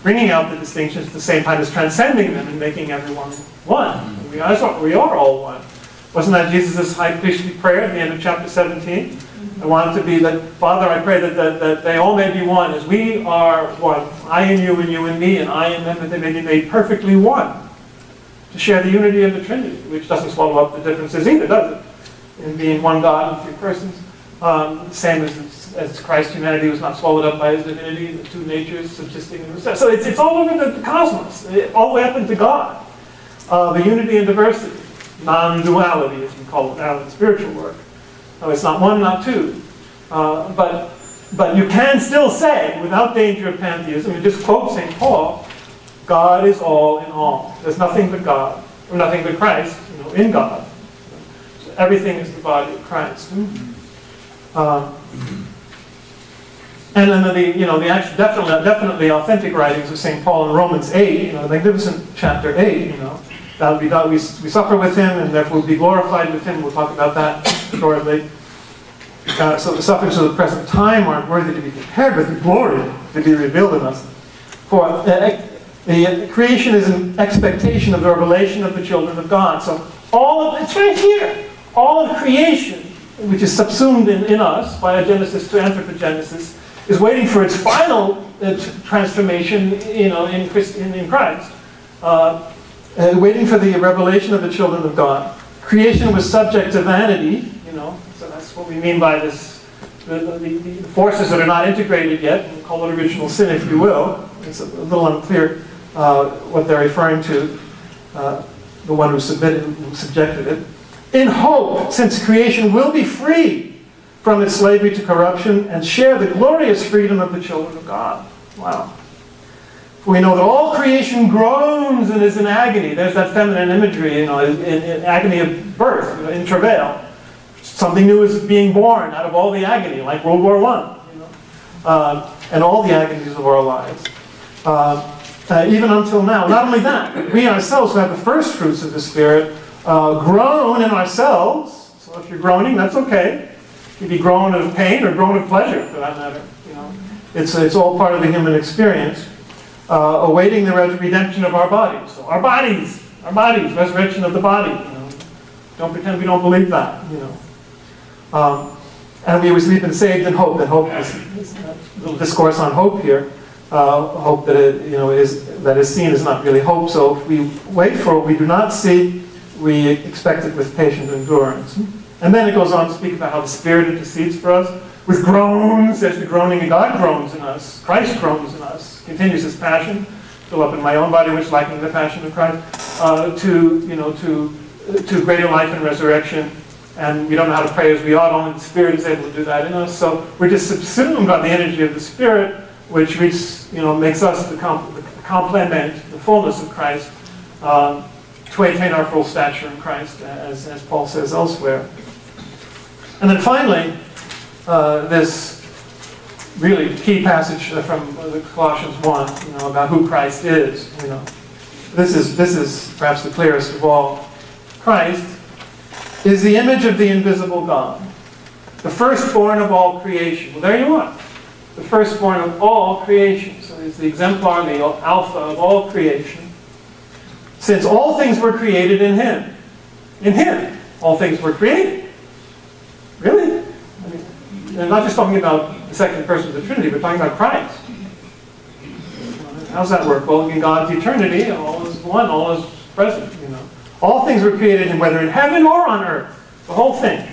bringing out the distinctions at the same time as transcending them and making everyone one. We are all one. Wasn't that Jesus' high priestly prayer at the end of chapter 17? I want it to be that, Father, I pray that they all may be one, as we are one. I and you and me, and I and them, that they may be made perfectly one. To share the unity of the Trinity, which doesn't swallow up the differences either, does it? In being one God in 3 persons. Same as Christ's humanity was not swallowed up by his divinity, the 2 natures subsisting in himself. So it's all over the cosmos, all the way up into God. The unity and diversity, non-duality, as we call it now in spiritual work. No, it's not one, not two. But you can still say, without danger of pantheism, you just quote St. Paul, God is all in all. There's nothing but God, or nothing but Christ, in God. So everything is the body of Christ. And then the actual, definitely authentic writings of St. Paul in Romans 8, magnificent chapter 8, that would be done. We suffer with him, and therefore will be glorified with him. We'll talk about that shortly. So the sufferings of the present time aren't worthy to be compared with the glory to be revealed in us. For the creation is an expectation of the revelation of the children of God. So it's right here. All of creation, which is subsumed in us by Genesis to anthropogenesis, is waiting for its final transformation, in Christ. Waiting for the revelation of the children of God. Creation was subject to vanity, so that's what we mean by this, the forces that are not integrated yet, we'll call it original sin, if you will. It's a little unclear what they're referring to, the one who subjected it. In hope, since creation will be free from its slavery to corruption and share the glorious freedom of the children of God. Wow. We know that all creation groans and is in agony. There's that feminine imagery, in agony of birth, in travail. Something new is being born out of all the agony, like World War I, and all the agonies of our lives. Even until now. Not only that, we ourselves who have the first fruits of the Spirit groan in ourselves. So if you're groaning, that's okay. You can be groan of pain or groan of pleasure, for that matter. It's all part of the human experience. Awaiting the redemption of our bodies. So our bodies, resurrection of the body. Don't pretend we don't believe that. And we we've been saved in hope. And hope is a little discourse on hope here. Hope that is seen is not really hope. So if we wait for what we do not see, we expect it with patient endurance. And then it goes on to speak about how the Spirit intercedes for us. With groans, there's the groaning, and God groans in us. Christ groans in us. Continues his passion. Fill up in my own body, which lacking the passion of Christ, to greater life and resurrection. And we don't know how to pray as we ought. Only the Spirit is able to do that in us. So we're just subsumed by the energy of the Spirit, which makes us the complement, the fullness of Christ, to attain our full stature in Christ, as Paul says elsewhere. And then finally, this really key passage from Colossians 1, about who Christ is. This is perhaps the clearest of all. Christ is the image of the invisible God, the firstborn of all creation. Well, there you are. The firstborn of all creation. So he's the exemplar, the alpha of all creation. since all things were created in him. In him, all things were created. Really? I mean, and not just talking about the second person of the Trinity, but talking about Christ. How's that work? Well, in God's eternity, all is one, all is present, you know. All things were created in, whether in heaven or on earth. The whole thing.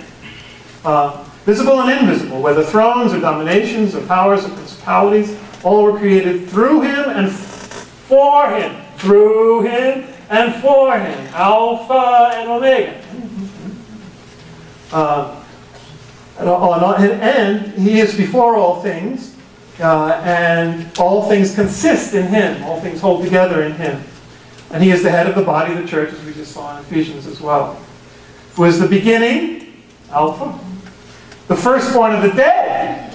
Visible and invisible, whether thrones or dominations or powers or principalities, all were created through him and for him. Through him and for him. Alpha and Omega. And he is before all things, and all things consist in him. All things hold together in him. And he is the head of the body of the church, as we just saw in Ephesians as well. Who is the beginning, Alpha, the firstborn of the dead.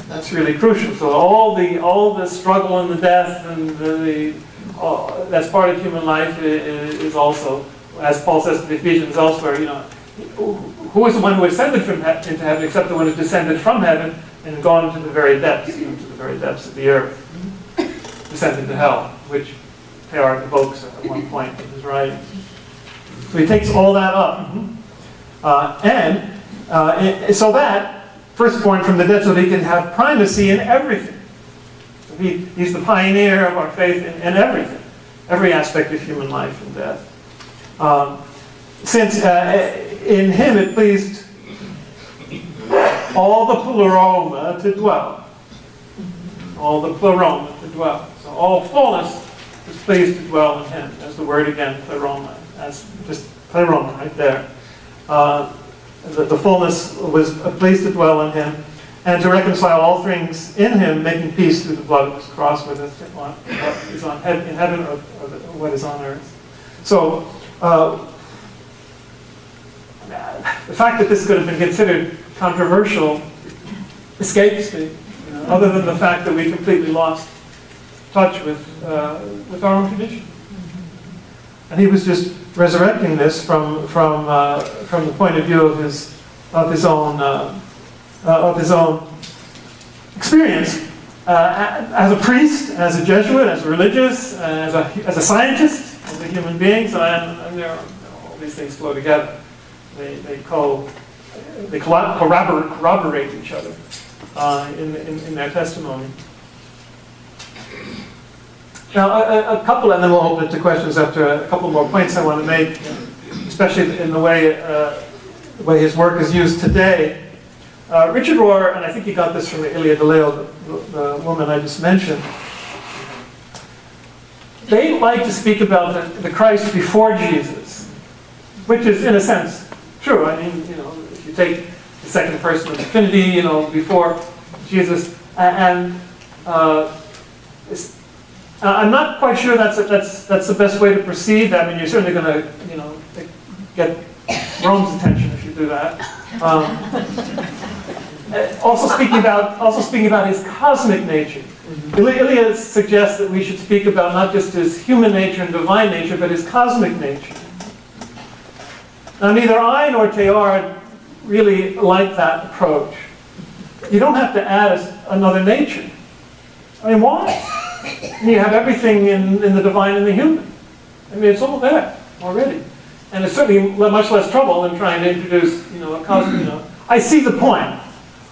That's really crucial. So all the struggle and the death and that's part of human life is also, as Paul says to the Ephesians elsewhere, you know, who is the one who ascended into heaven except the one who descended from heaven and gone to the very depths, even to the very depths of the earth, descended to hell, which Teilhard evokes at one point in his writings. So he takes all that up. So that, firstborn from the dead, so that he can have primacy in everything. So he's the pioneer of our faith in everything, every aspect of human life and death. Since in him it pleased all the pleroma to dwell. All the pleroma to dwell. So all fullness is pleased to dwell in him. There's the word again, pleroma. That's just pleroma right there. The fullness was pleased to dwell in him, and to reconcile all things in him, making peace through the blood of his cross, whether what is in heaven or what is on earth. So, the fact that this could have been considered controversial escapes me, you know, other than the fact that we completely lost touch with our own tradition. And he was just resurrecting this from the point of view of his own experience as a priest, as a Jesuit, as a religious, as a scientist, as a human being. So and all these things flow together. They corroborate each other in their testimony. Now, a couple, and then we'll open it to questions after a couple more points I want to make, especially in the way his work is used today. Richard Rohr, and I think he got this from Ilia de Leo, the woman I just mentioned, they like to speak about the Christ before Jesus, which is, in a sense, true. I mean, you know, if you take the second person of the Trinity, you know, before Jesus, and I'm not quite sure that's the best way to proceed. I mean, you're certainly going to, you know, get Rome's attention if you do that. Also speaking about his cosmic nature. Ilia suggests that we should speak about not just his human nature and divine nature, but his cosmic nature. Now, neither I nor Teilhard really like that approach. You don't have to add another nature. I mean, why? You have everything in the divine and the human. I mean, it's all there already. And it's certainly much less trouble than trying to introduce, you know, a cosmic, you know. I see the point,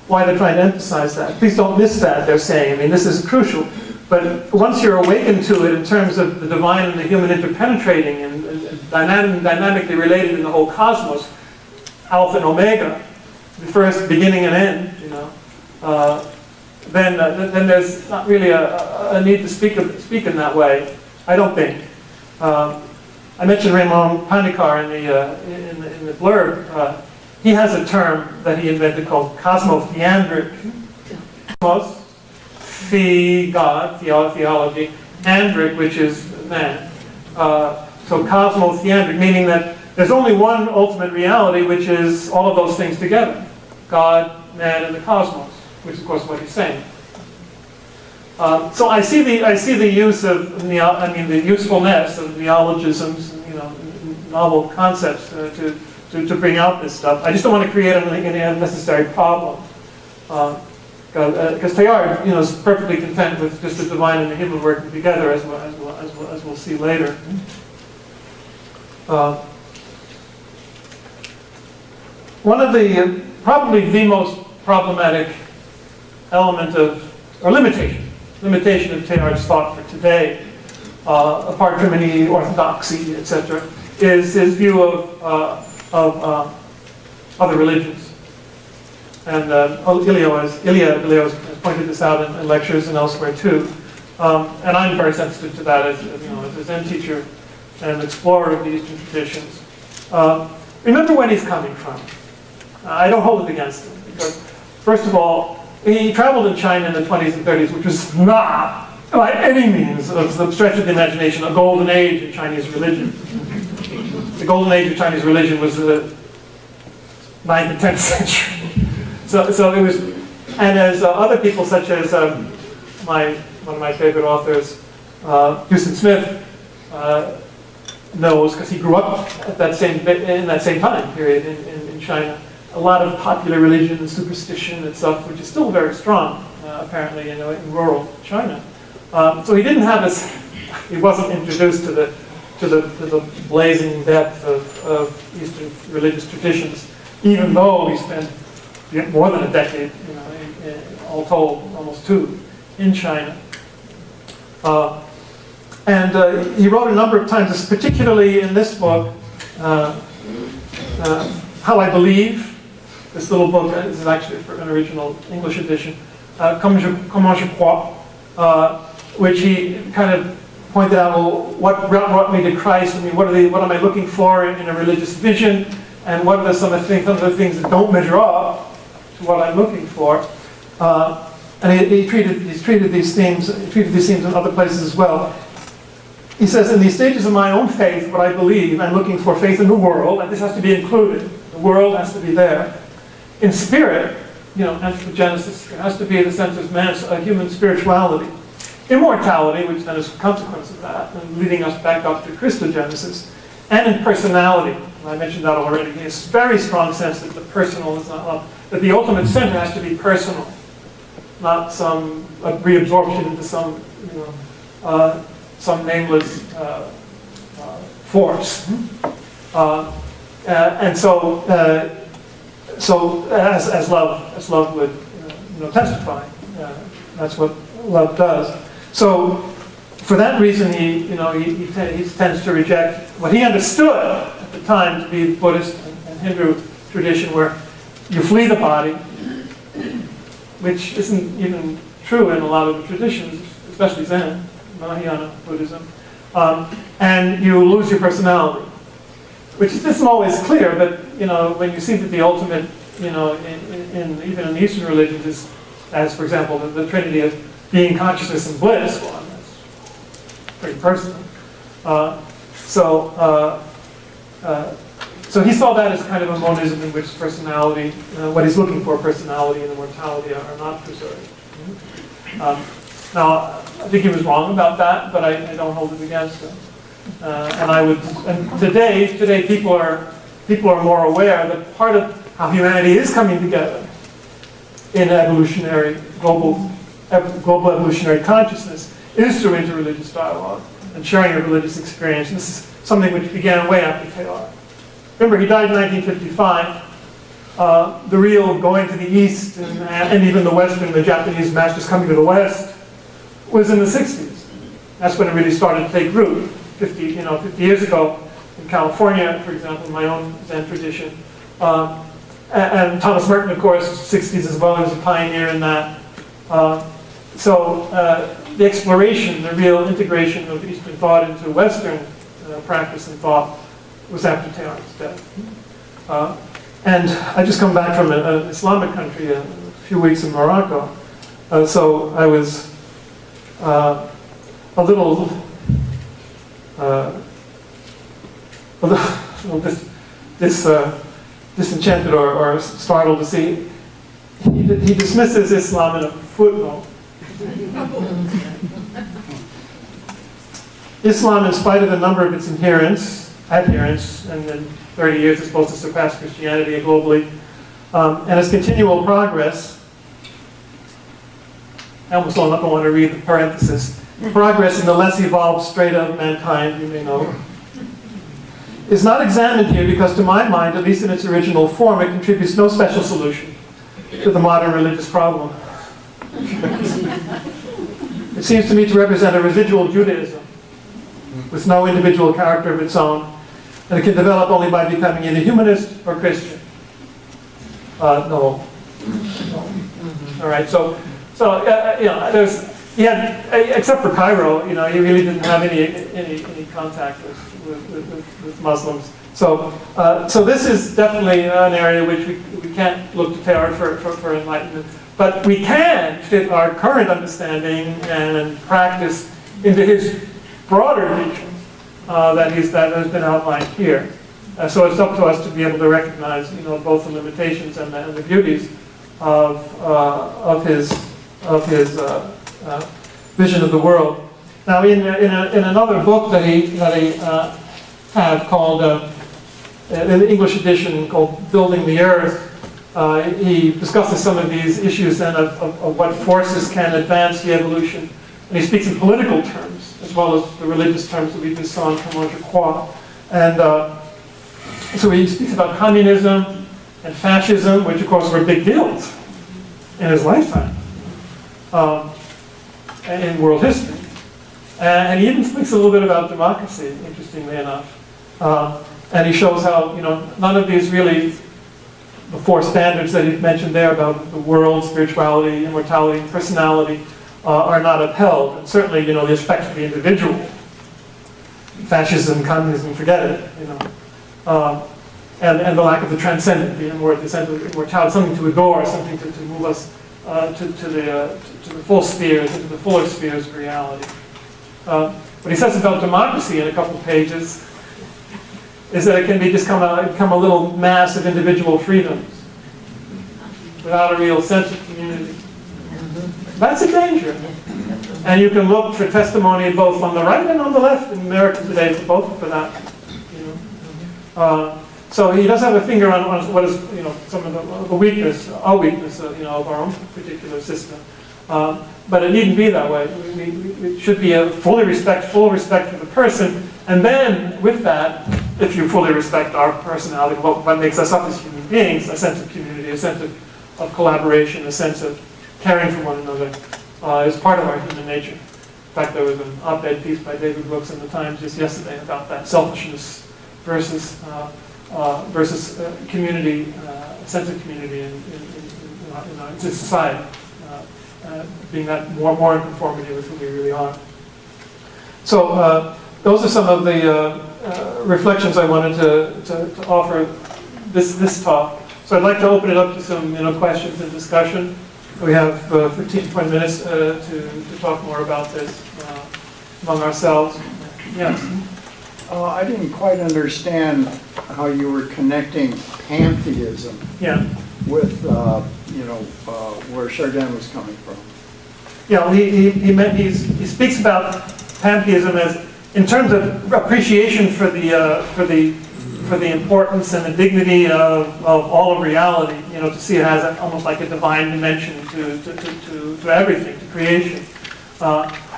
why they're trying to emphasize that. Please don't miss that, they're saying. I mean, this is crucial. But once you're awakened to it in terms of the divine and the human interpenetrating and dynamically related in the whole cosmos, Alpha and Omega, the first beginning and end, you know, then there's not really a need to speak in that way, I don't think. I mentioned Raymond Panikar in the blurb. He has a term that he invented called cosmotheandric. Cosmos, God, theology, andric, which is man. So cosmotheandric, meaning that there's only one ultimate reality, which is all of those things together. God, man, and the cosmos, which is, of course, what he's saying. So I see the use of the usefulness of neologisms, you know, novel concepts to bring out this stuff. I just don't want to create an unnecessary problem. Because Teilhard, is perfectly content with just the divine and the human working together, as we'll see later. One of the, probably the most problematic element or limitation of Teilhard's thought for today, apart from any orthodoxy, etc., is his view of other religions. And Ilya has pointed this out in lectures and elsewhere too. And I'm very sensitive to that as a Zen teacher and explorer of the Eastern traditions. Remember when he's coming from. I don't hold it against him. Because, first of all, he traveled in China in the 20s and 30s, which was not, by any means, of the stretch of the imagination, a golden age in Chinese religion. The golden age of Chinese religion was the 9th and 10th century. So it was, and as other people such as one of my favorite authors, Houston Smith, knows, because he grew up at in that same time period in China, a lot of popular religion and superstition and stuff, which is still very strong, apparently, in rural China. So he didn't have he wasn't introduced to the blazing depth of Eastern religious traditions, even though he spent more than a decade, all told, almost 2, in China. And he wrote a number of times, particularly in this book, How I Believe. This little book this is actually for an original English edition, Comment je crois, which he kind of pointed out, well, what brought me to Christ? I mean, what am I looking for in a religious vision? And what are some of the things that don't measure up to what I'm looking for? And he's treated these themes in other places as well. He says, in these stages of my own faith, what I believe, I'm looking for faith in the world, and this has to be included. The world has to be there. In spirit, anthropogenesis, there has to be the sense of man's human spirituality. Immortality, which then is a consequence of that, and leading us back up to Christogenesis. And in personality, and I mentioned that already, he has a very strong sense that the personal is not love, that the ultimate center has to be personal, not some reabsorption into some nameless force. And so as love would testify, that's what love does. So for that reason, he tends to reject what he understood at the time to be Buddhist and Hindu tradition, where you flee the body, which isn't even true in a lot of the traditions, especially Zen, Mahayana Buddhism, and you lose your personality, which isn't always clear, but when you see that the ultimate, even in the Eastern religions, is, as for example, the trinity of being, consciousness, and bliss, well, that's pretty personal. So he saw that as kind of a monism in which personality, what he's looking for, personality and immortality, are not preserved. Now, I think he was wrong about that, but I don't hold it against him. And today people are more aware that part of how humanity is coming together in evolutionary, global evolutionary consciousness is through interreligious dialogue and sharing a religious experience. This is something which began way after Teilhard. Remember, he died in 1955. The real going to the East and even the Western, the Japanese masters coming to the West, was in the 60s. That's when it really started to take root. 50 years ago in California, for example, in my own Zen tradition. And Thomas Merton, of course, 60s as well, he was a pioneer in that. So the exploration, the real integration of Eastern thought into Western practice and thought was after Teilhard's death. And I just come back from an Islamic country, a few weeks in Morocco. So I was a little disenchanted or startled to see he dismisses Islam in a footnote. Islam, in spite of the number of its adherents, and in 30 years is supposed to surpass Christianity globally, and its continual progress, I almost don't want to read the parenthesis. Progress in the less evolved strata of mankind, you may know, is not examined here because, to my mind, at least in its original form, it contributes no special solution to the modern religious problem. It seems to me to represent a residual Judaism with no individual character of its own, and it can develop only by becoming either humanist or Christian. No. All right, so you know, he had, except for Cairo, you know, he really didn't have any contact with Muslims. So this is definitely an area which we can't look to Teilhard for enlightenment, but we can fit our current understanding and practice into his broader vision that has been outlined here. So it's up to us to be able to recognize, you know, both the limitations and the beauties of his vision of the world. Now, in another book that he had called, in the English edition called "Building the Earth," he discusses some of these issues then of what forces can advance the evolution, and he speaks in political terms as well as the religious terms that we just saw in Commander Croix. And so he speaks about communism and fascism, which of course were big deals in his lifetime. In world history. And he even speaks a little bit about democracy, interestingly enough. And he shows how, you know, none of these really, the four standards that he mentioned there about the world, spirituality, immortality, and personality are not upheld. And certainly, you know, the respect for the individual. Fascism, communism, forget it, you know. And the lack of the transcendent, the sense of immortality, something to adore, something to move us to the full spheres, into the fuller spheres of reality. What he says about democracy in a couple of pages is that it can become a little mass of individual freedoms without a real sense of community. That's a danger. And you can look for testimony both on the right and on the left in America today for that. You know. So he does have a finger on what is, you know, some of the weakness, our weakness, you know, of our own particular system. But it needn't be that way. It should be a full respect for the person, and then with that, if you fully respect our personality, what makes us up as human beings, a sense of community, a sense of collaboration, a sense of caring for one another, is part of our human nature. In fact, there was an op-ed piece by David Brooks in the Times just yesterday about that selfishness versus community, a sense of community in our society, being that more in conformity with who we really are. So those are some of the reflections I wanted to offer this talk. So I'd like to open it up to some questions and discussion. We have 15, 20 minutes to talk more about this among ourselves. Yes. I didn't quite understand how you were connecting pantheism with, where Chardin was coming from. Yeah, he speaks about pantheism as, in terms of appreciation for the importance and the dignity of all of reality. You know, to see it as almost like a divine dimension to everything, to creation.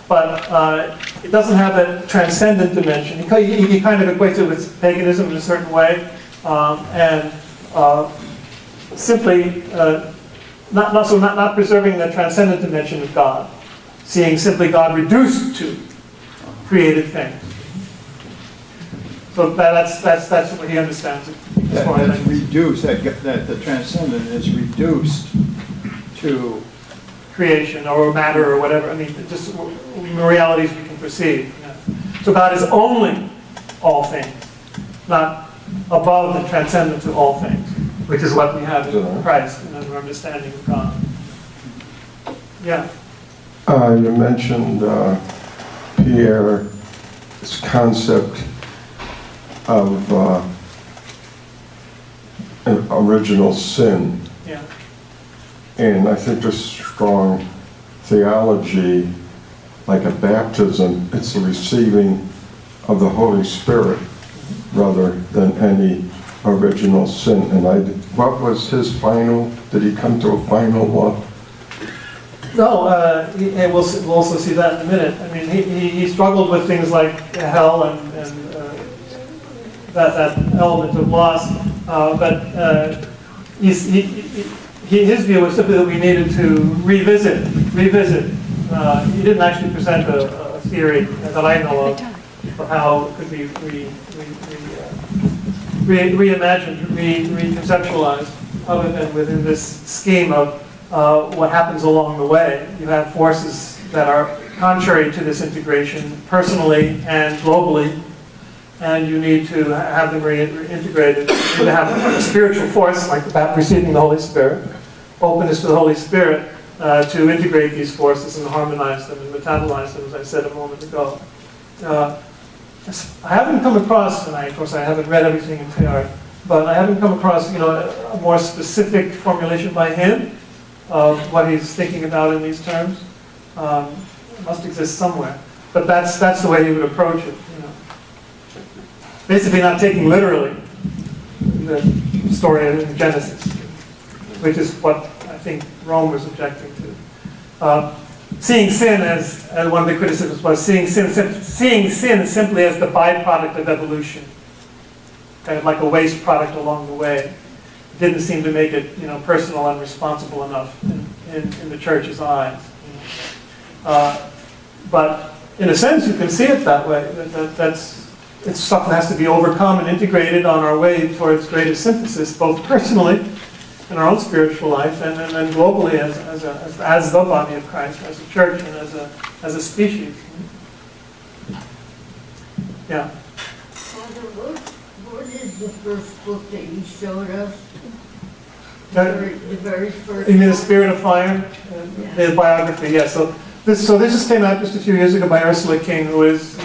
But it doesn't have a transcendent dimension. He kind of equates it with paganism in a certain way, and simply not preserving the transcendent dimension of God, seeing simply God reduced to created things. So that's what he understands. That's reduced. That the transcendent is reduced to creation or matter or whatever. I mean, just realities we can perceive. Yeah. So God is only all things, not above and transcendent to all things, which is what we have in Christ and our understanding of God. Yeah. You mentioned, Pierre's concept of an original sin. Yeah. And I think there's strong theology, like a baptism, it's the receiving of the Holy Spirit rather than any original sin. And what was his final, did he come to a final No, we'll also see that in a minute. I mean, he struggled with things like hell and that element of loss, but his view was simply that we needed to revisit. He didn't actually present a theory that I know of how it could be reimagined, reconceptualized, other than within this scheme of what happens along the way. You have forces that are contrary to this integration, personally and globally, and you need to have them reintegrated. You need to have a spiritual force, like that receiving the Holy Spirit, openness to the Holy Spirit, to integrate these forces and harmonize them and metabolize them, as I said a moment ago. I haven't come across, and of course I haven't read everything in Teilhard, but I haven't come across, a more specific formulation by him of what he's thinking about in these terms. It must exist somewhere, but that's the way he would approach it. Basically, not taking literally the story in Genesis, which is what I think Rome was objecting to. Seeing sin as one of the criticisms was seeing sin simply as the byproduct of evolution, kind of like a waste product along the way. It didn't seem to make it, personal and responsible enough in the church's eyes. But in a sense, you can see it that way. It's stuff that has to be overcome and integrated on our way towards greater synthesis, both personally in our own spiritual life, and then globally as the body of Christ, as a church, and as a species. Yeah. Father, what is the first book that you showed us? The very first. You mean The Spirit of Fire? The biography, yeah. So this just came out just a few years ago by Ursula King, who is,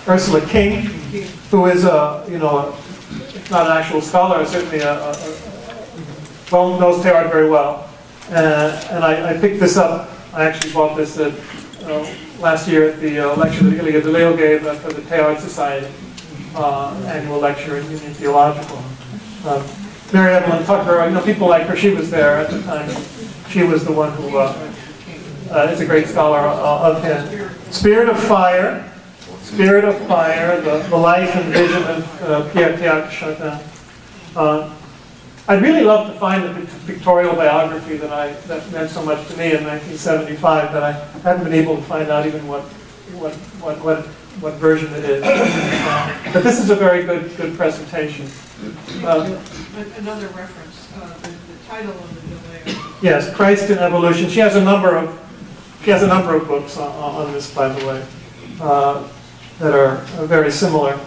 Ursula King, who is if not an actual scholar, certainly knows Teilhard very well. And I picked this up. I actually bought this last year at the lecture that Ilya DeLeo gave for the Teilhard Society annual lecture at Union Theological. Mary Evelyn Tucker, people like her, she was there at the time. She was the one who is a great scholar of him. Spirit of Fire, the life and vision of Pierre Teilhard Chardin. I'd really love to find the pictorial biography that meant so much to me in 1975, but I haven't been able to find out even what version it is. But this is a very good presentation. Another reference, the title of the delay. Yes, Christ in Evolution. She has a number of books on this, by the way, that are very similar.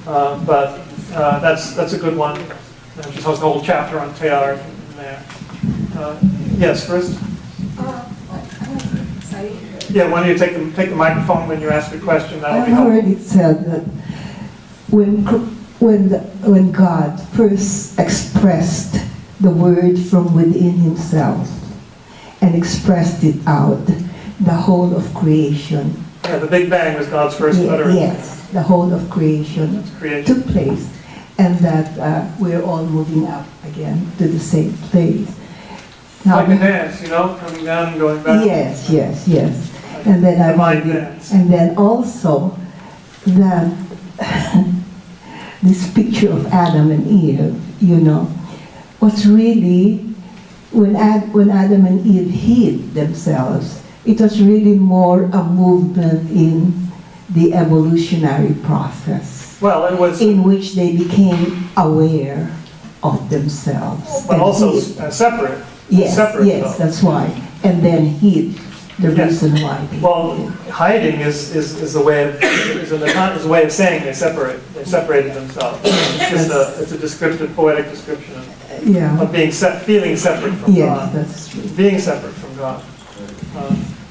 But that's a good one. She has a whole chapter on Teilhard in there. Yes, first. Yeah, why don't you take the microphone when you ask a question? That'll be helpful. I've heard it said that when God first expressed the word from within himself and expressed it out, the whole of creation. Yeah, the Big Bang was God's first utterance. Yes, the whole of creation took place, and that we're all moving up again to the same place. Now, like a dance, coming down and going back. Yes. And then and then also that this picture of Adam and Eve, what's really when Adam and Eve hid themselves, it was really more a movement in the evolutionary process. Well, it was in which they became aware of themselves, but also separate. Yes, separate, that's why. And then hid. The reason why. Well, hiding is a way of saying they separated themselves. It's a descriptive, poetic description of being feeling separate from God. That's true. Being separate from God.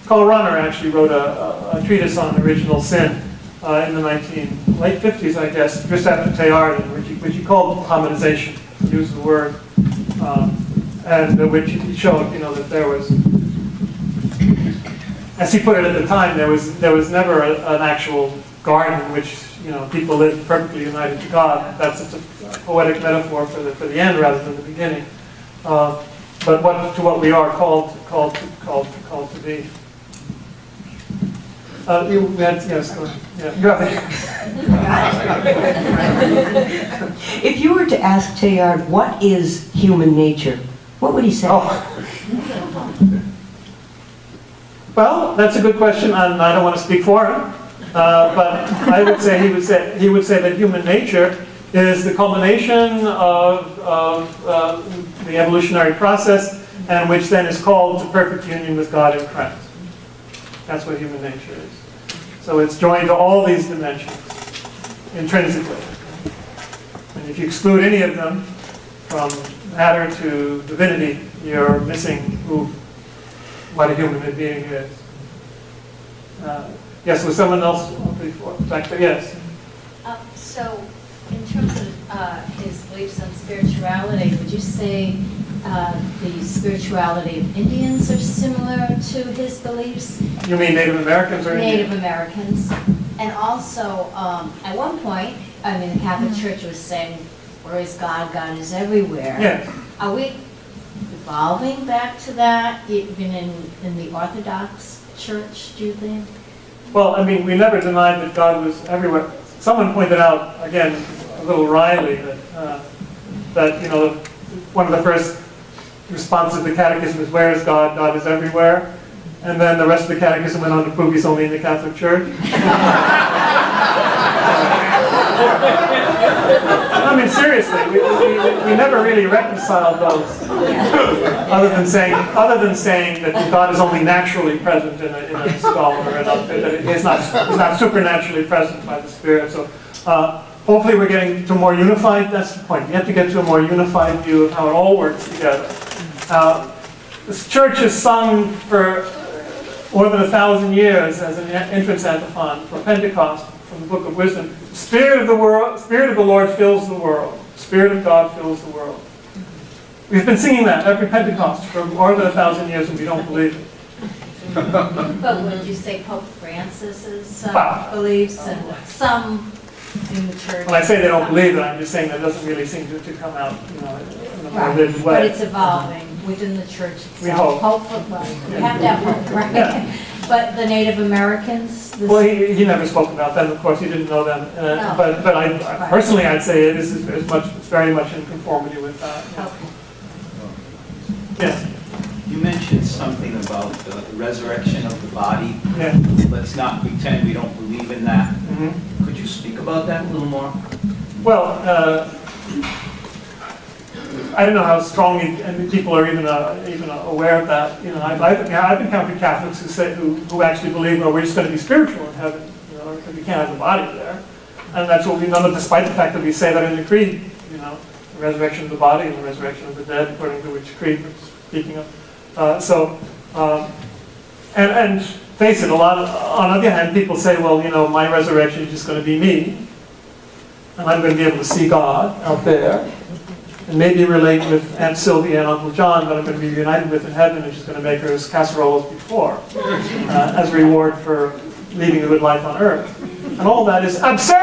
Holleran actually wrote a treatise on original sin in the late 50s, I guess, just after Teilhard, which he called harmonization. He used the word, and which he showed, that there was. As he put it at the time, there was never an actual garden in which people lived perfectly united to God. That's a poetic metaphor for the end rather than the beginning. But what we are called called to be. You had, yes, go ahead. Yeah, you have it. If you were to ask Teilhard, what is human nature, what would he say? Oh. Well, that's a good question, and I don't want to speak for him. But I would say he would say that human nature is the culmination of the evolutionary process, and which then is called to perfect union with God in Christ. That's what human nature is. So it's joined to all these dimensions intrinsically. And if you exclude any of them, from matter to divinity, you're missing what a human being is. Yes, was someone else before? Back there, yes. So, in terms of his beliefs on spirituality, would you say the spirituality of Indians are similar to his beliefs? You mean Native Americans or Native Indians? Americans. And also, at one point, I mean, the Catholic Church was saying, where is God? God is everywhere. Yes. Are we evolving back to that, even in the Orthodox Church, do you think? Well, I mean, we never denied that God was everywhere. Someone pointed out, again, a little wryly, that one of the first responses to the catechism is, where is God? God is everywhere. And then the rest of the catechism went on to prove he's only in the Catholic Church. I mean, seriously, we never really reconciled those, other than saying that God is only naturally present in a skull, or that he's not supernaturally present by the Spirit. So hopefully we're getting to a more unified. That's the point. You have to get to a more unified view of how it all works together. This church has sung for more than 1,000 years as an entrance antiphon for Pentecost, from the Book of Wisdom. The Spirit of the Lord fills the world. The Spirit of God fills the world. We've been singing that every Pentecost for more than 1,000 years, and we don't believe it. But would you say Pope Francis's beliefs and some in the church? When I say they don't believe it, I'm just saying that doesn't really seem to come out, in a more vivid way. But it's evolving within the church itself. We hope. Hopefully, we have to have hope, right? Yeah. But the Native Americans? Well, he never spoke about them. Of course, he didn't know them. No. But I personally, I'd say it is very much in conformity with that. Yeah. Okay. Yes. You mentioned something about the resurrection of the body. Yeah. Let's not pretend we don't believe in that. Mm-hmm. Could you speak about that a little more? Well, I don't know how strongly people are even aware of that. I've encountered Catholics who actually believe, well, we're just going to be spiritual in heaven, because we can't have the body there, and that's what we know, despite the fact that we say that in the creed, the resurrection of the body and the resurrection of the dead, according to which creed we're speaking of. And face it, on the other hand, people say, well, my resurrection is just going to be me, and I'm going to be able to see God out there, and maybe relate with Aunt Sylvia and Uncle John that I'm going to be united with in heaven, and she's going to make her as casserole as before, as a reward for leading a good life on earth. And all that is absurd!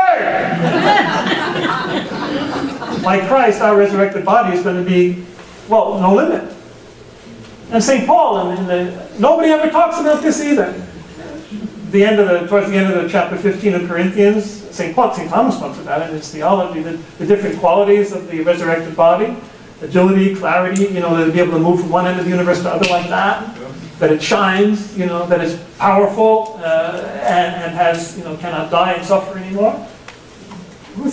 Like Christ, our resurrected body is going to be, well, no limit. And St. Paul, nobody ever talks about this either. Towards the end of the chapter 15 of Corinthians, St. Thomas talks about it in his theology, the different qualities of the resurrected body, agility, clarity, to be able to move from one end of the universe to the other like that it shines, that it's powerful, and has, cannot die and suffer anymore. Who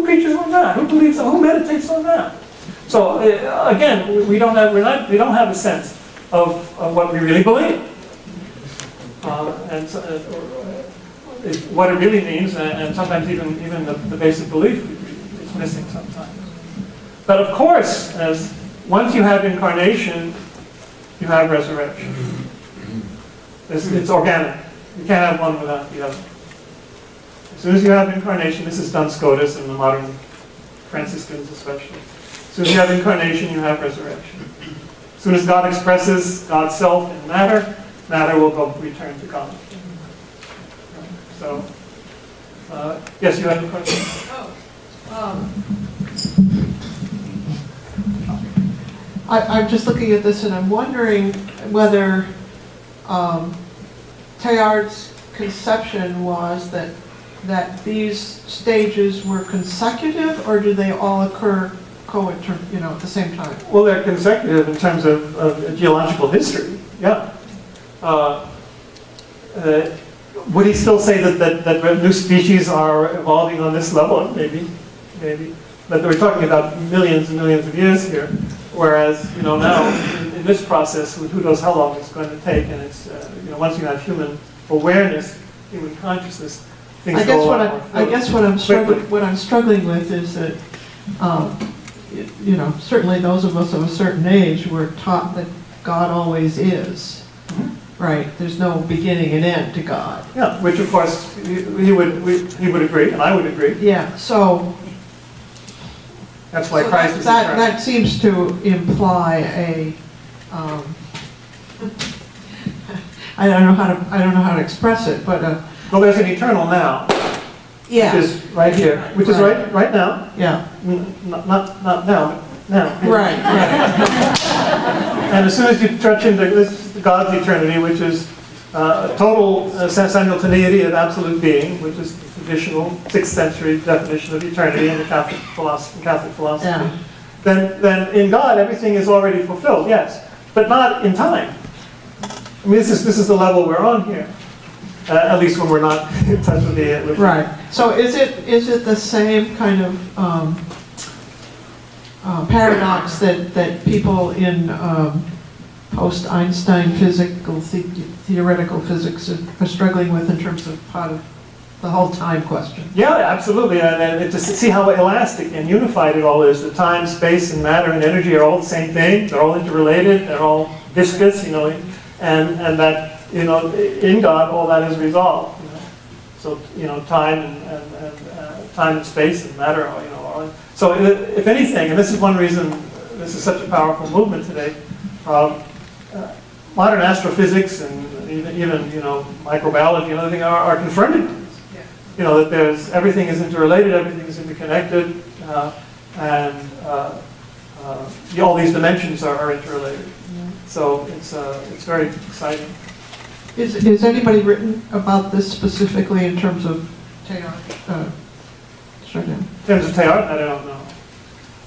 preaches on that? Who believes that? Who meditates on that? So again, we don't have a sense of what we really believe. What it really means, and sometimes even the basic belief is missing sometimes. But of course, once you have incarnation, you have resurrection. It's organic. You can't have one without the other. As soon as you have incarnation, this is Duns Scotus and the modern Franciscans especially. As soon as you have incarnation, you have resurrection. As soon as God expresses God's self in matter, matter will return to God. So, yes, you have a question? I'm just looking at this and I'm wondering whether Teilhard's conception was that these stages were consecutive, or do they all occur at the same time? Well, they're consecutive in terms of geological history, yeah. Would he still say that new species are evolving on this level? Maybe. But we're talking about millions and millions of years here, whereas, now, in this process, who knows how long it's going to take, and it's, once you have human awareness, human consciousness, things go a lot more fluid. I guess what I'm struggling with is that, certainly those of us of a certain age were taught that God always is. Right, there's no beginning and end to God. Yeah, which of course he would agree, and I would agree. Yeah, so that's why Christ is eternal. That seems to imply a I don't know how to express it, but well, there's an eternal now. Yeah. Which is right here, which is right now. Yeah. Not now, but now. Right. And as soon as you touch into this God's eternity, which is total simultaneity of absolute being, which is the traditional 6th century definition of eternity in the Catholic philosophy, Yeah. then in God everything is already fulfilled, yes, but not in time. I mean, this is the level we're on here, at least when we're not in touch with the right. So is it the same kind of paradox that people in post-Einstein theoretical physics are struggling with in terms of part of the whole time question? Yeah, absolutely, and to see how elastic and unified it all is. The time, space, and matter and energy are all the same thing. They're all interrelated. They're all viscous, and that in God all that is resolved. So time and time and space and matter, so if anything, and this is one reason this is such a powerful movement today. Modern astrophysics and even microbiology and other things are confronting this. Yeah. That everything is interrelated, everything is interconnected, and all these dimensions are interrelated. Yeah. So it's very exciting. Is anybody written about this specifically in terms of Teilhard? Chardin? In terms of Teilhard, I don't know.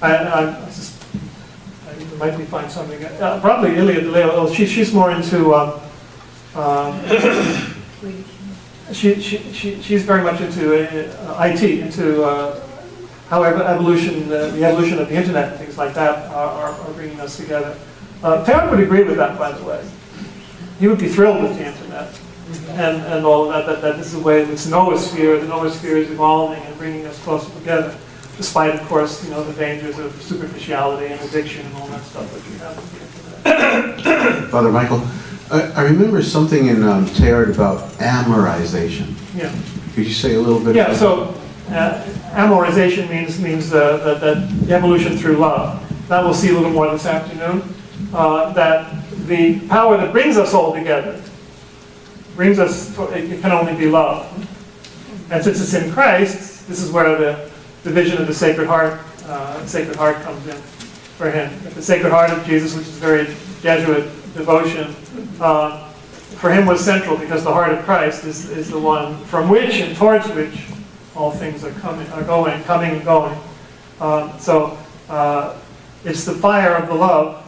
I might be find something. Probably Ilya Deleo. She's more into. She's very much into IT, into how evolution, the evolution of the internet and things like that are bringing us together. Teilhard would agree with that, by the way. He would be thrilled with the internet and all of that. That this is the way this noosphere, the noosphere is evolving and bringing us closer together. Despite, of course, the dangers of superficiality and addiction and all that stuff that you have with the internet. Father Michael, I remember something in Teilhard about amorization. Yeah. Could you say a little bit? Yeah. So, amorization means that evolution through love. That we'll see a little more this afternoon. That the power that brings us all together it can only be love. And since it's in Christ, this is where the vision of the Sacred Heart comes in for him. The Sacred Heart of Jesus, which is very Jesuit devotion, for him was central because the heart of Christ is the one from which and towards which all things are coming and going. So it's the fire of love,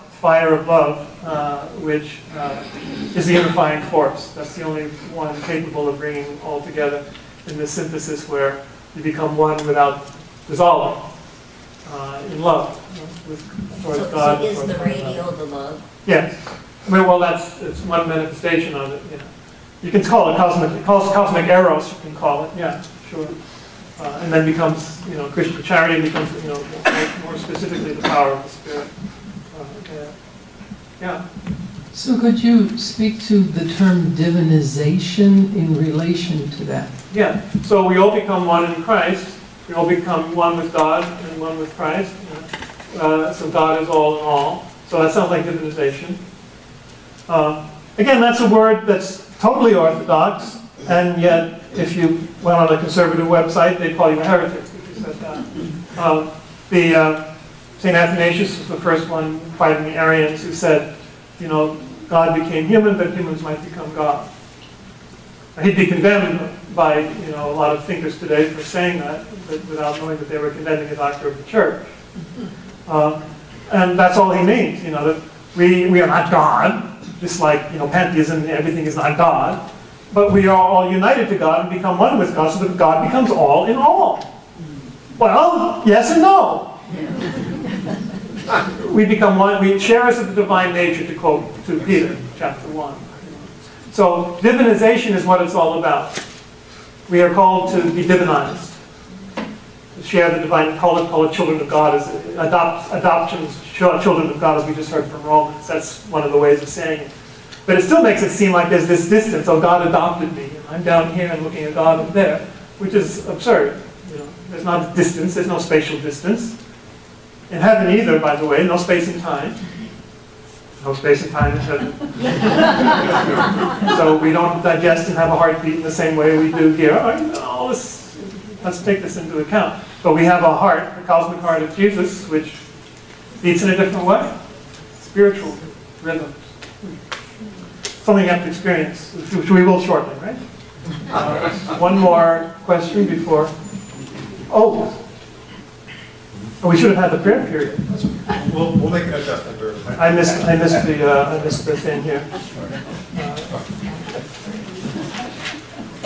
which is the unifying force. That's the only one capable of bringing all together in this synthesis where you become one without dissolving in love towards God. So is the radio the love? Yes. Well, it's one manifestation of it. You can call it cosmic eros. You can call it. Yeah, sure. And then becomes Christian charity becomes more specifically the power of the Spirit. Yeah. So could you speak to the term divinization in relation to that? Yeah. So we all become one in Christ. We all become one with God and one with Christ. So God is all in all. So that sounds like divinization. Again, that's a word that's totally orthodox, and yet if you went on a conservative website, they'd call you a heretic if you said that. St. Athanasius was the first one fighting the Arians who said, you know, God became human, but humans might become God. He'd be condemned by, you know, a lot of thinkers today for saying that, but without knowing that they were condemning a doctor of the church. And that's all he means, you know, that we are not God, just like, you know, pantheism, everything is not God, but we are all united to God and become one with God so that God becomes all in all. Well, yes and no. We become one, we sharers of the divine nature, to quote to Peter, chapter 1. So divinization is what it's all about. We are called to be divinized. To share the divine, call it children of God, as adoptions, children of God, as we just heard from Romans. That's one of the ways of saying it. But it still makes it seem like there's this distance. Oh, God adopted me. And I'm down here and looking at God up there, which is absurd. You know, there's not distance, there's no spatial distance. In heaven either, by the way, no space and time. No space and time in heaven. So we don't digest and have a heartbeat in the same way we do here. Oh, let's take this into account. But we have a heart, the cosmic heart of Jesus, which beats in a different way. Spiritual rhythms. Something you have to experience, which we will shortly, right? One more question before. Oh, we should have had the prayer period. We'll make an adjustment. I missed the thing here.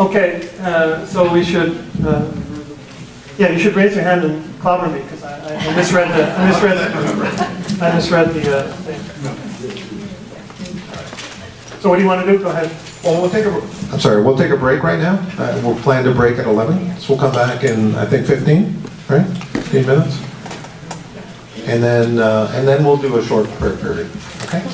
Okay, so we should. Yeah, you should raise your hand and clobber me because I misread the thing. So what do you want to do? Go ahead. Well, we'll take a break right now. We'll plan to break at 11, so we'll come back in, I think, 15, right? 15 minutes. And then we'll do a short prayer period, okay?